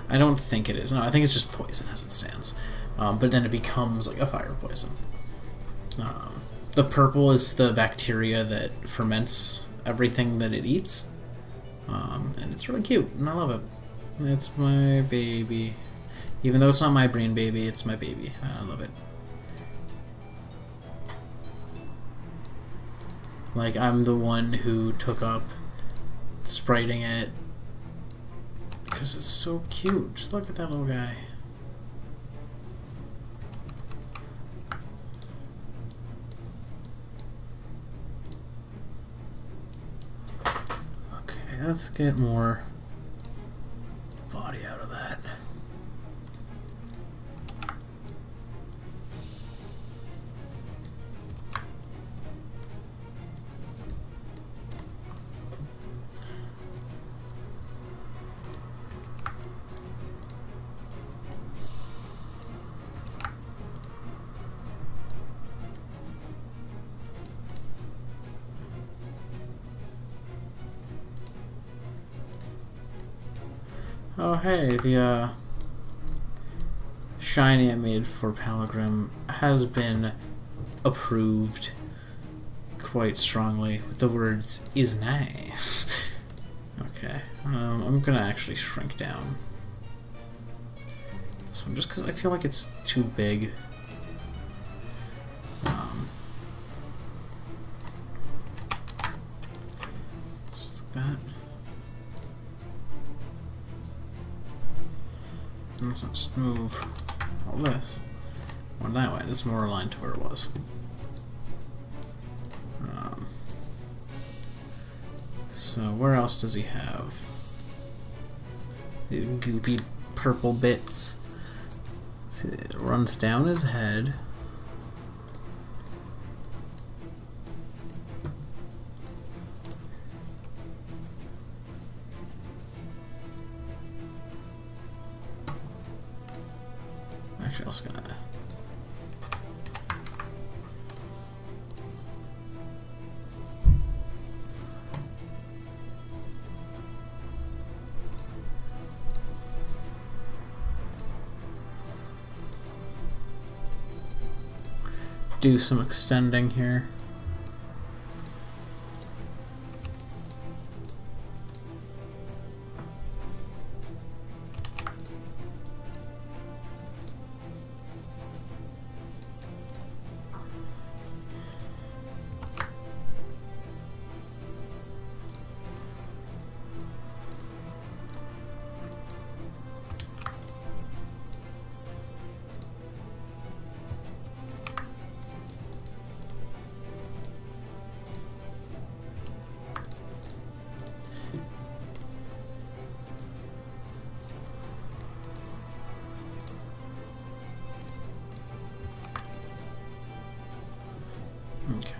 I don't think it is. No, I think it's just poison as it stands. But then it becomes like a fire poison. The purple is the bacteria that ferments everything that it eats. And it's really cute, and I love it. It's my baby. Even though it's not my brain baby, it's my baby. I love it. Like, I'm the one who took up spriting it because it's so cute. Just look at that little guy. Okay, let's get more body out of that. Oh hey, the shiny I made for Palogrim has been approved quite strongly with the words "is nice." Okay, I'm gonna actually shrink down this one just because I feel like it's too big. Just like that. Let's not move all this one that way. It's more aligned to where it was. So where else does he have these goopy purple bits? See, it runs down his head. Actually, I was gonna do some extending here. Okay.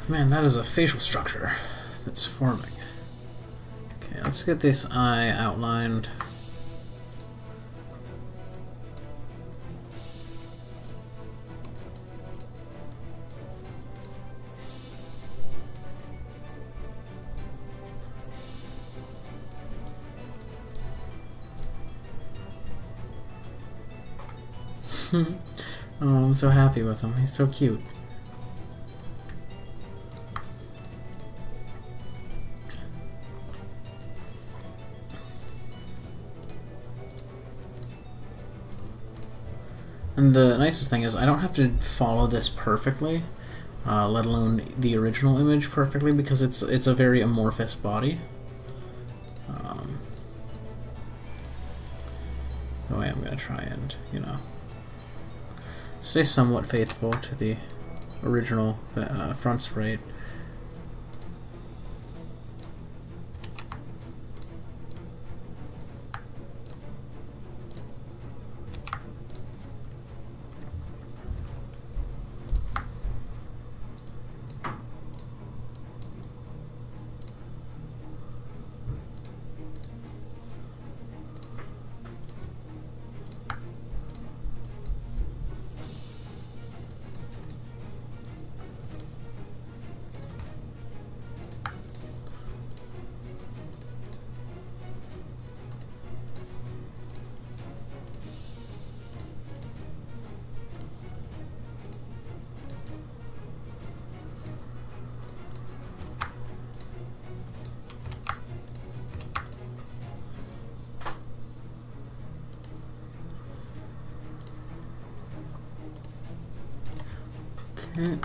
Man, that is a facial structure that's forming. Okay, let's get this eye outlined. Oh, I'm so happy with him. He's so cute. And the nicest thing is I don't have to follow this perfectly, let alone the original image perfectly, because it's a very amorphous body. The way I'm going to try and, you know, stay somewhat faithful to the original front sprite. Okay.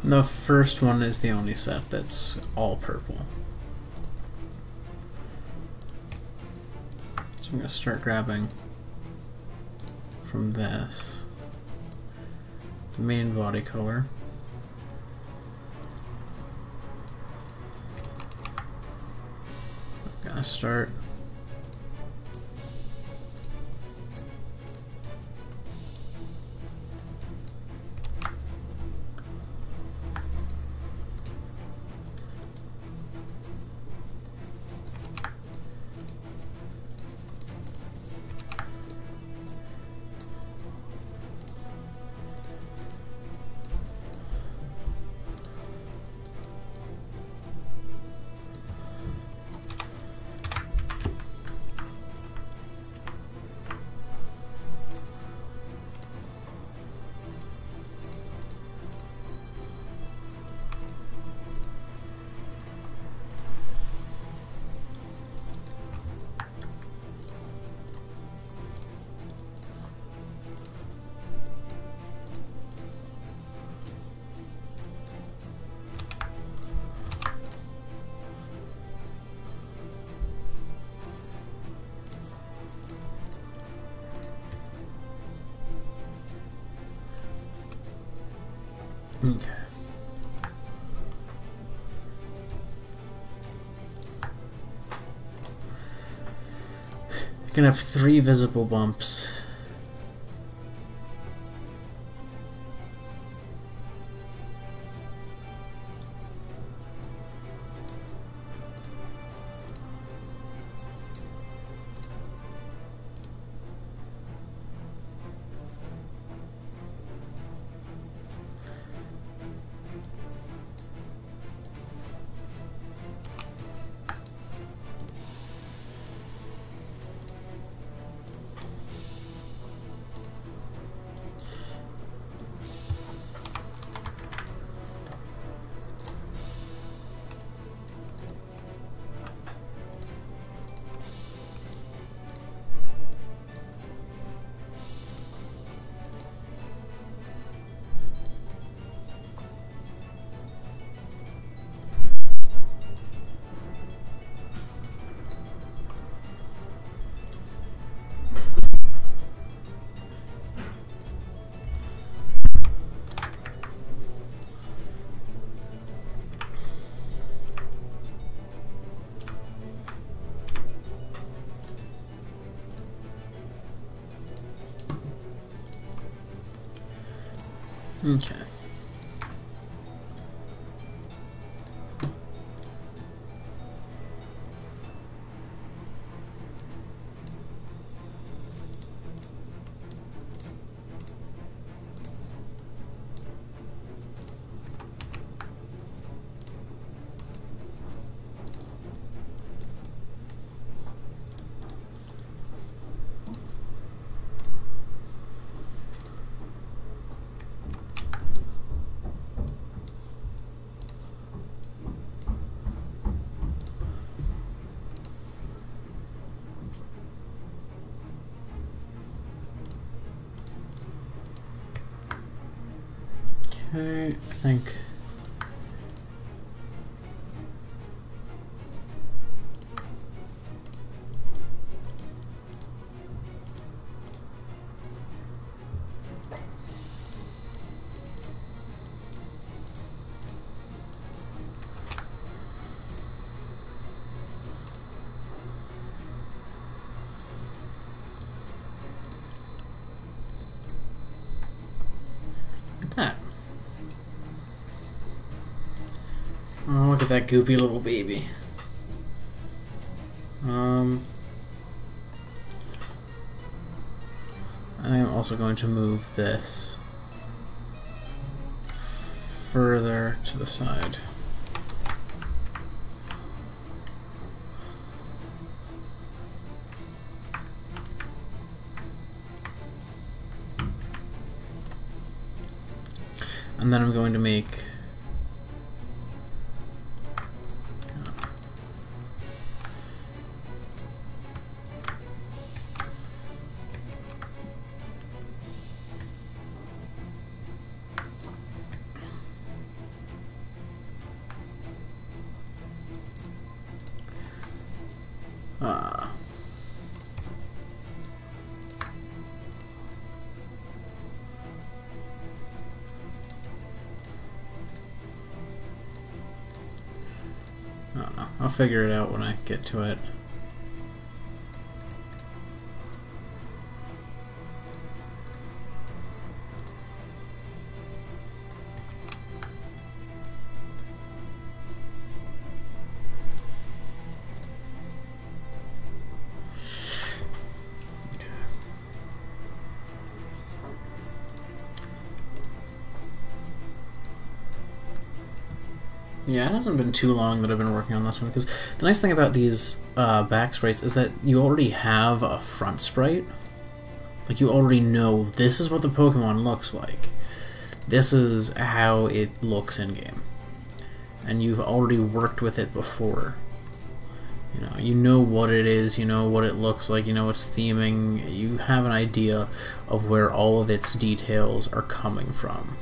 The first one is the only set that's all purple. So I'm going to start grabbing from this, the main body color. I'm going to start okay. You can have 3 visible bumps. Okay. Okay, I think. That. Oh, look at that goopy little baby. I am also going to move this further to the side. And then I'm going to make I don't know. I'll figure it out when I get to it. Yeah, it hasn't been too long that I've been working on this one, because the nice thing about these back sprites is that you already have a front sprite. Like, you already know this is what the Pokemon looks like. This is how it looks in-game. And you've already worked with it before. You know what it is, you know what it looks like, you know its theming, you have an idea of where all of its details are coming from.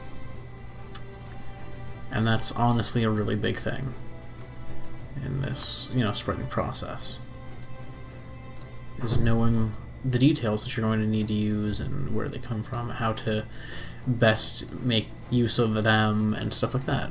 And that's honestly a really big thing in this, spriting process. Is knowing the details that you're going to need to use and where they come from, how to best make use of them, and stuff like that.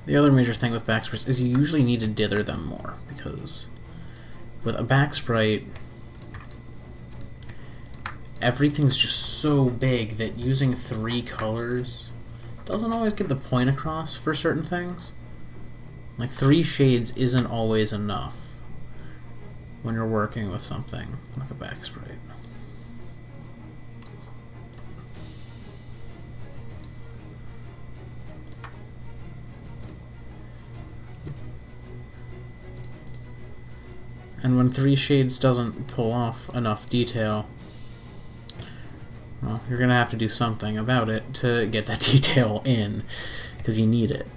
The other major thing with back sprites is you usually need to dither them more, because with a back sprite, everything's just so big that using 3 colors doesn't always get the point across for certain things. Like, 3 shades isn't always enough when you're working with something like a back sprite. And when 3 shades doesn't pull off enough detail, well, you're going to have to do something about it to get that detail in, because you need it.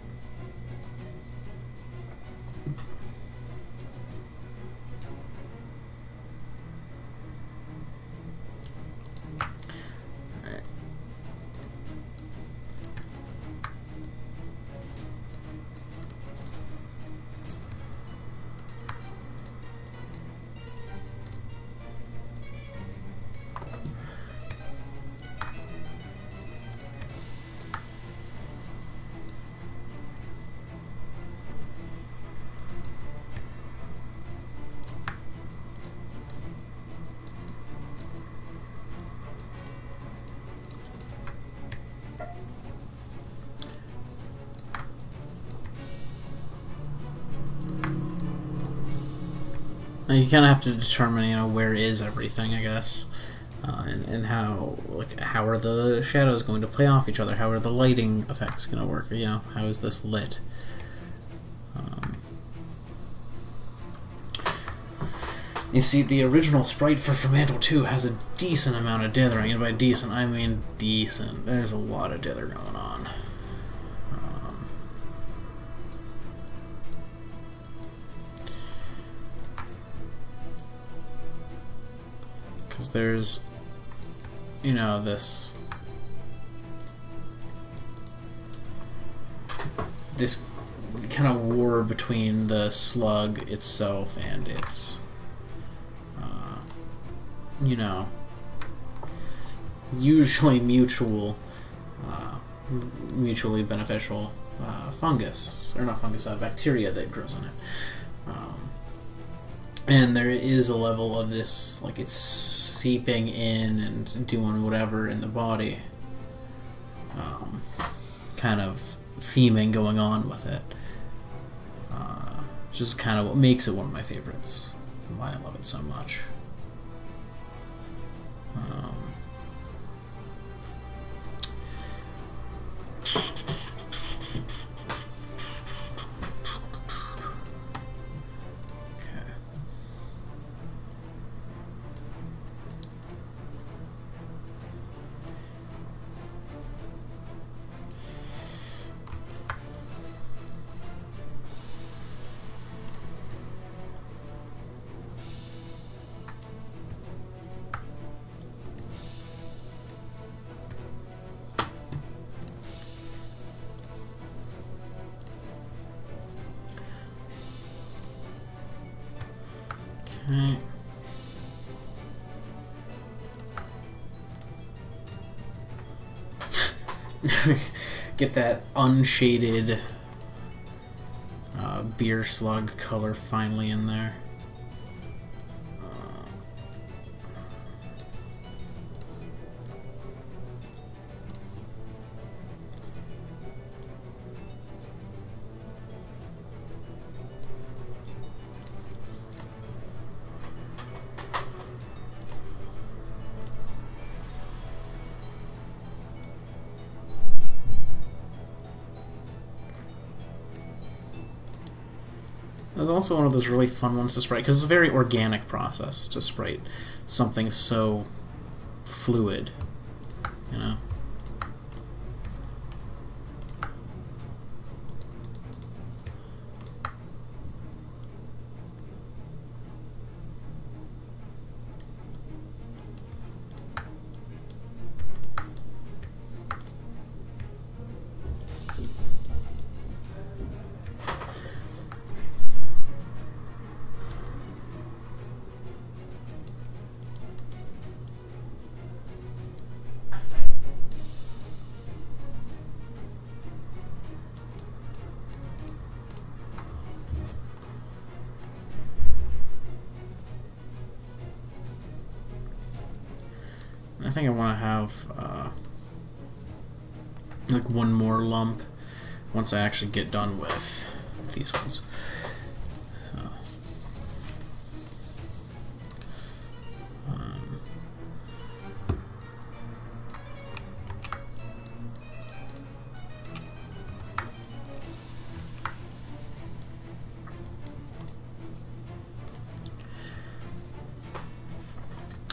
You kind of have to determine, you know, where is everything, I guess, and how, like, how are the shadows going to play off each other? How are the lighting effects going to work? You know, how is this lit? You see, the original sprite for Fermantle 2 has a decent amount of dithering, and by decent, I mean decent. There's a lot of dither going on. Because there's, you know, this kind of war between the slug itself and its, you know, usually mutually beneficial fungus, or not fungus, bacteria that grows in it. And there is a level of this, like, it's seeping in and doing whatever in the body, kind of theming going on with it, which is kind of what makes it one of my favorites, and why I love it so much. Okay. Get that unshaded beer slug color finally in there. It was also one of those really fun ones to sprite, because it's a very organic process to sprite something so fluid, you know? I think I want to have like one more lump once I actually get done with these ones.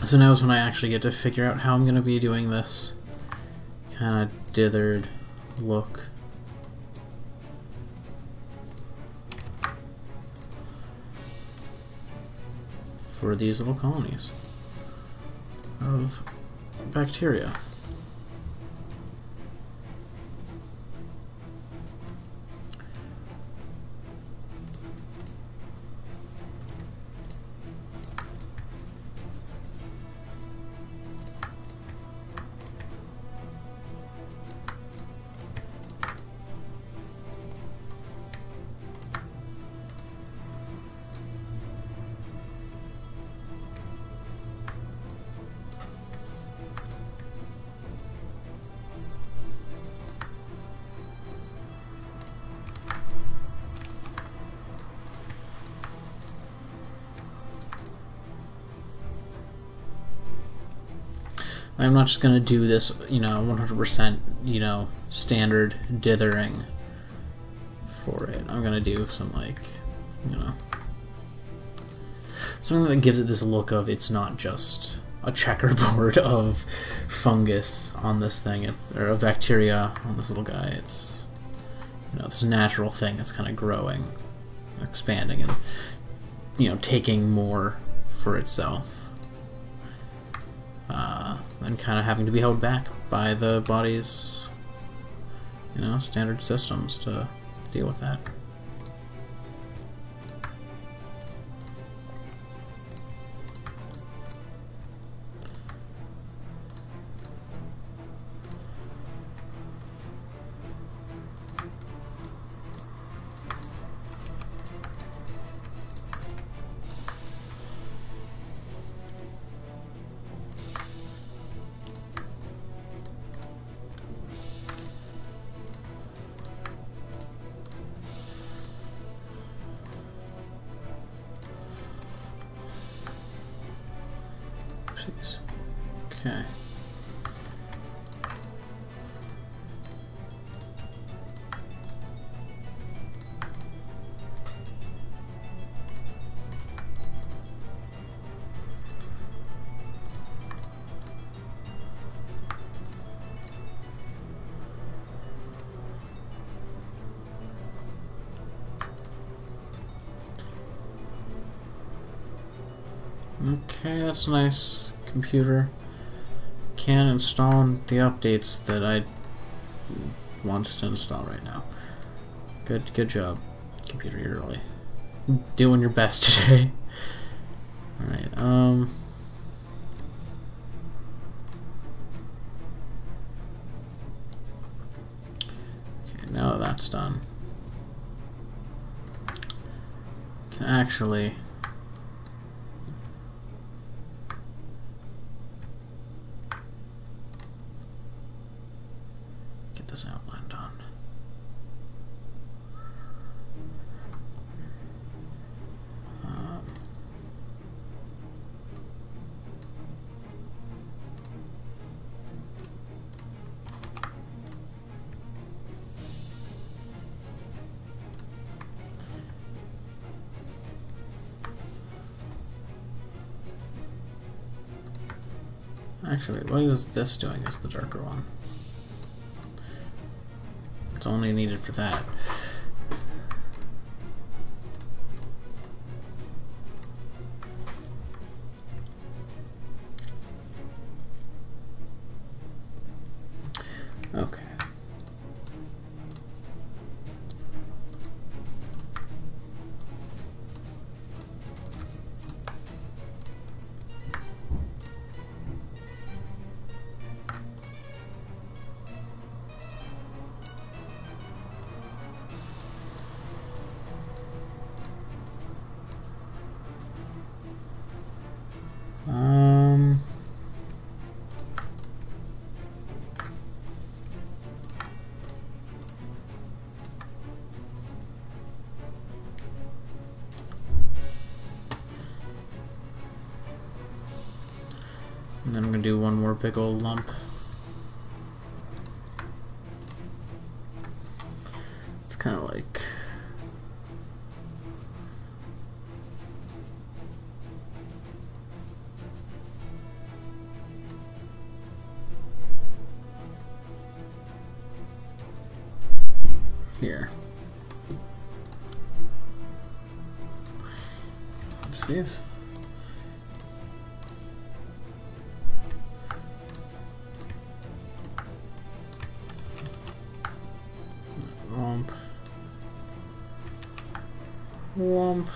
So now is when I actually get to figure out how I'm going to be doing this kind of dithered look. For these little colonies of bacteria. I'm not just gonna do this, 100%, standard dithering for it. I'm gonna do some, like, something that gives it this look of it's not just a checkerboard of fungus on this thing, or of bacteria on this little guy. It's, this natural thing that's kind of growing, expanding, and, taking more for itself. And kind of having to be held back by the body's, standard systems to deal with that. Okay. Okay, that's nice, computer. Can't install the updates that I want to install right now. Good job, computer. You're really doing your best today. All right. Okay, now that that's done, can actually this outline done. Actually, what is this doing as the darker one? It's only needed for that. Okay. And then I'm gonna do one more big old lump. It's kind of like here. Oopsies. Womp. Womp.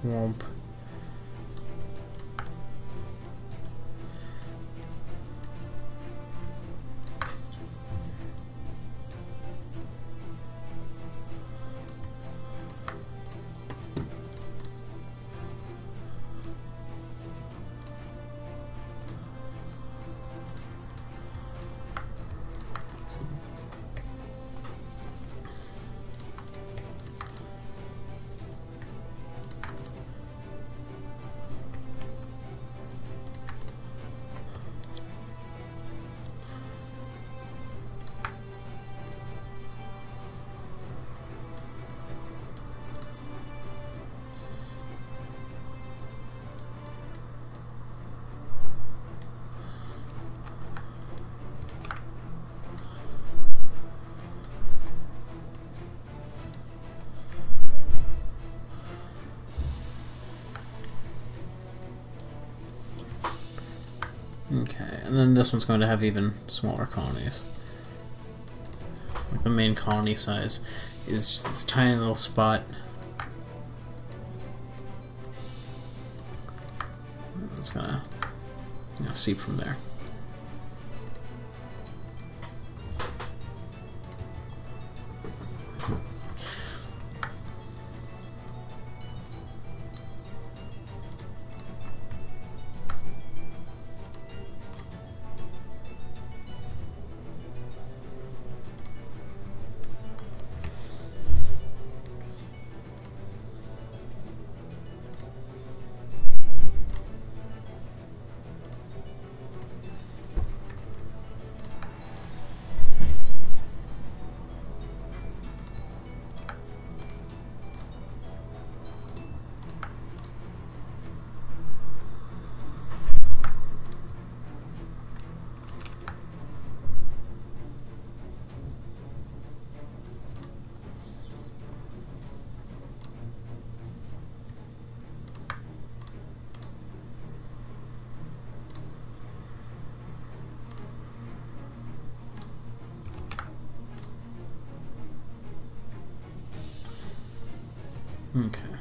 Womp. and then this one's going to have even smaller colonies. Like the main colony size is just this tiny little spot. It's gonna, you know, seep from there. Okay.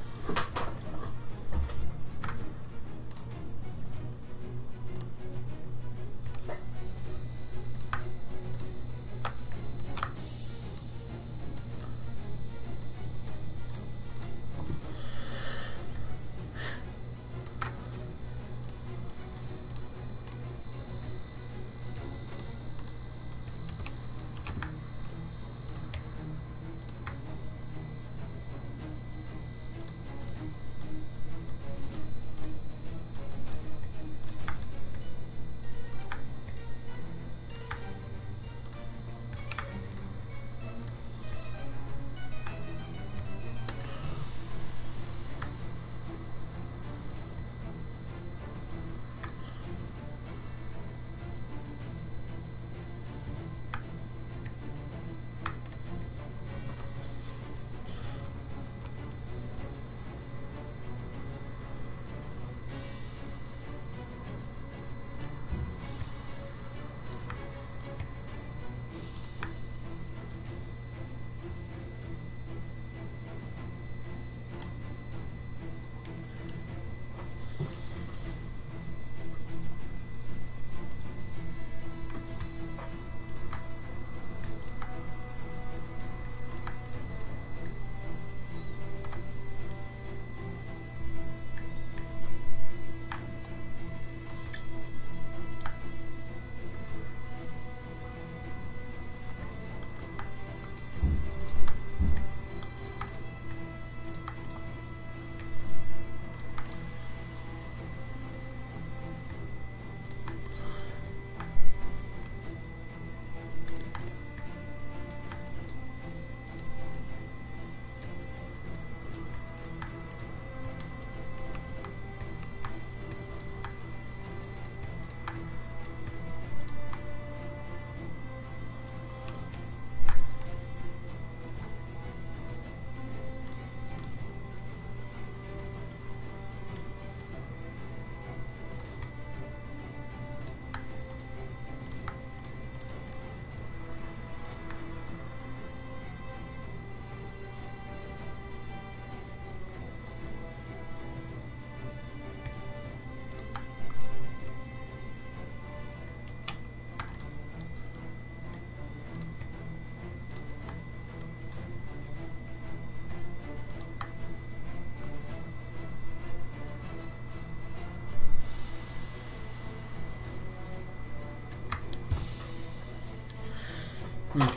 Okay.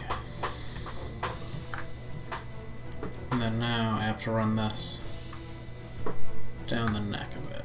And then now I have to run this down the neck of it.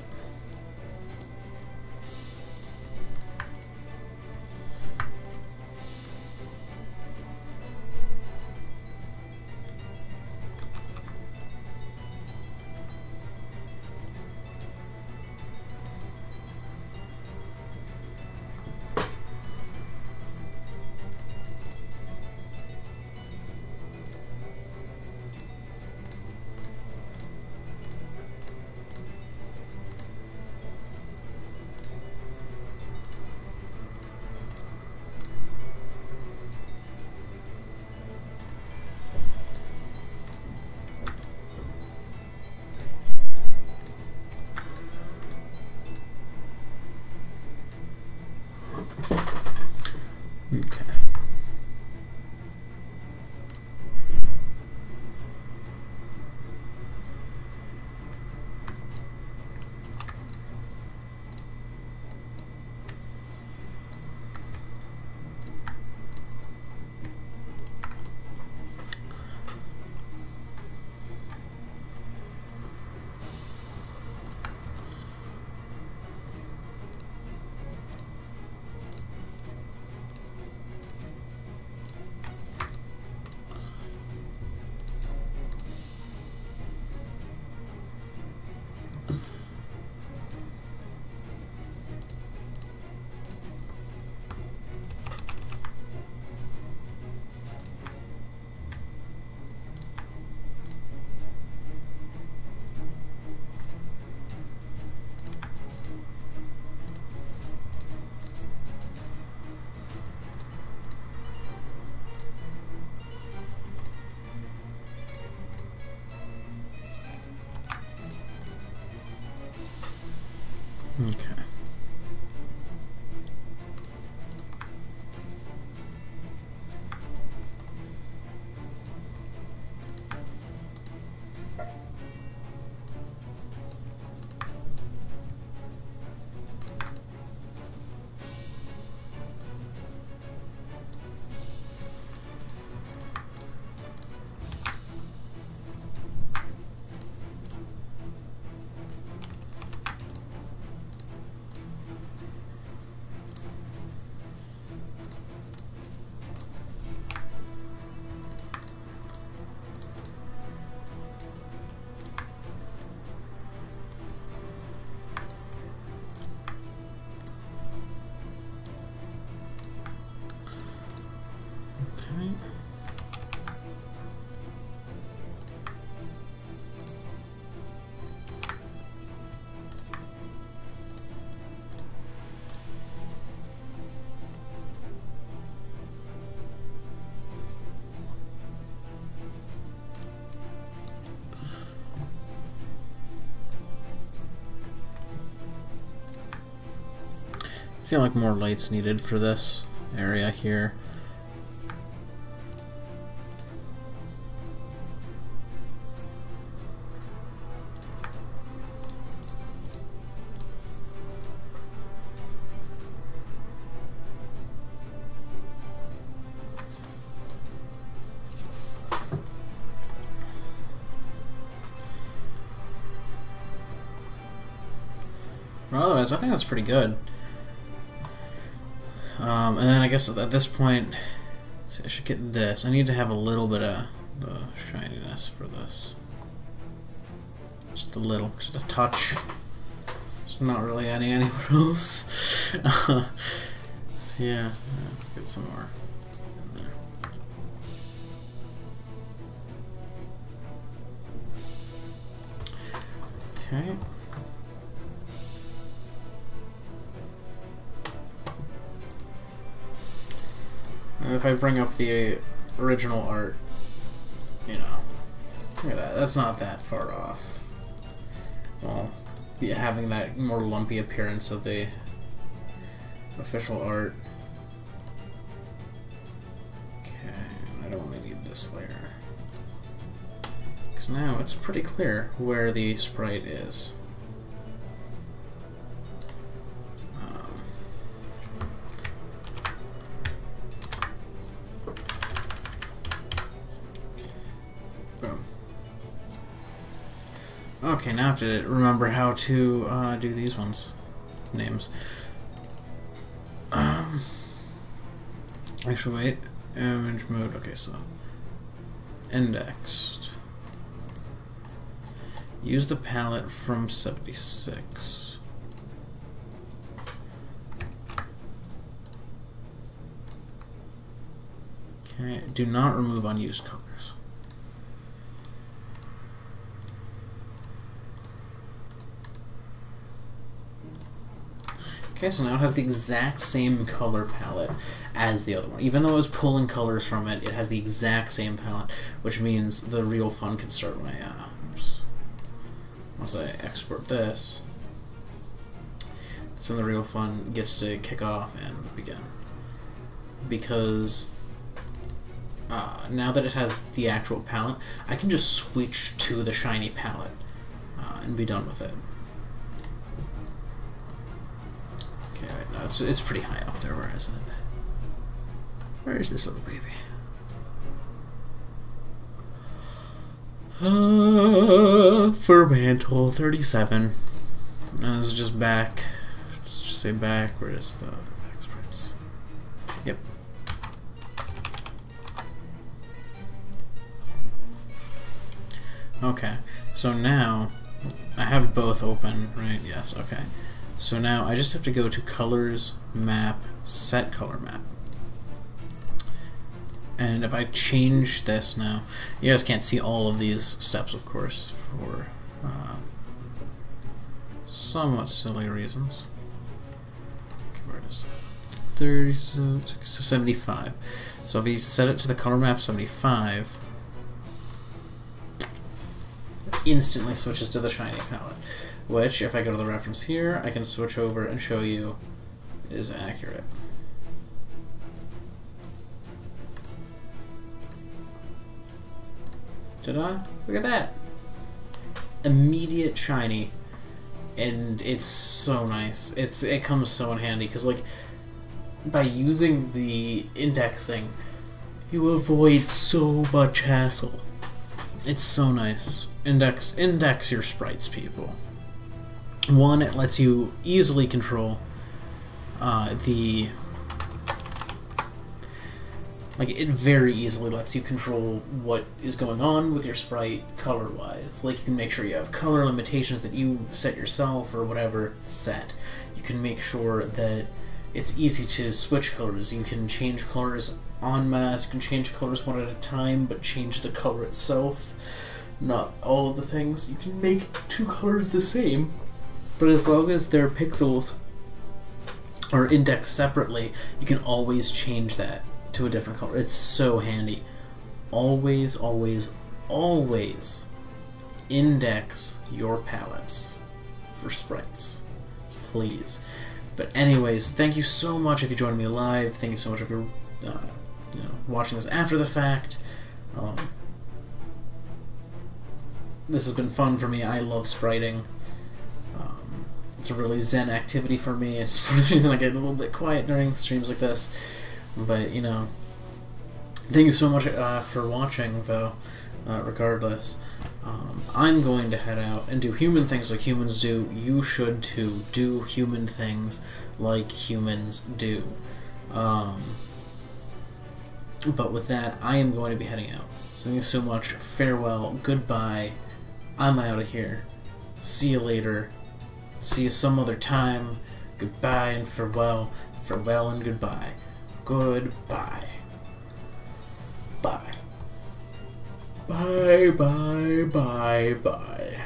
I feel like more light's needed for this area here. But otherwise, I think that's pretty good. And then I guess at this point, so I should get this. I need to have a little bit of the shininess for this. Just a little, just a touch. It's not really anywhere else. So yeah, let's get some more in there. Okay. And if I bring up the original art, you know, look at that, that's not that far off. Well, yeah, having that more lumpy appearance of the official art. Okay, I don't really need this layer. Because now it's pretty clear where the sprite is. Okay, now I have to remember how to do these ones. Names. Actually, wait. Image mode. Okay, so indexed. Use the palette from 76. Okay, do not remove unused colors. Okay, so now it has the exact same color palette as the other one. Even though I was pulling colors from it, it has the exact same palette, which means the real fun can start when I, once I export this. That's when the real fun gets to kick off and begin. Because now that it has the actual palette, I can just switch to the shiny palette and be done with it. Okay, right, no, it's pretty high up there. Where is it? Where is this little baby? Fermantle 37. This is just back. Let's just say back. Where is the back sprites? Yep. Okay, so now I have both open, right? Yes, okay. So now I just have to go to Colors, Map, Set Color Map. And if I change this now, you guys can't see all of these steps, of course, for somewhat silly reasons. Okay, where is it? 30, so 75. So if you set it to the color map 75, instantly switches to the shiny palette, which, if I go to the reference here, I can switch over and show you is accurate. Did I? Look at that! Immediate shiny, and it's so nice. It comes so in handy, because like, by using the indexing, you avoid so much hassle. It's so nice. Index your sprites, people. One, it lets you easily control it very easily lets you control what is going on with your sprite color-wise. Like, you can make sure you have color limitations that you set yourself or whatever set. You can make sure that it's easy to switch colors. You can change colors en masse. You can change colors one at a time, but change the color itself, not all of the things. You can make two colors the same, but as long as their pixels are indexed separately, you can always change that to a different color. It's so handy. Always, always, always index your palettes for sprites, please. But anyways, thank you so much if you joined me live. Thank you so much if you're watching this after the fact. This has been fun for me. I love spriting. It's a really zen activity for me. It's part of the reason I get a little bit quiet during streams like this. But, you know, thank you so much for watching, though, regardless. I'm going to head out and do human things like humans do. You should, too. Do human things like humans do. But with that, I am going to be heading out. So thank you so much. Farewell. Goodbye. I'm out of here. See you later. See you some other time. Goodbye and farewell. Farewell and goodbye. Goodbye. Bye. Bye, bye, bye, bye.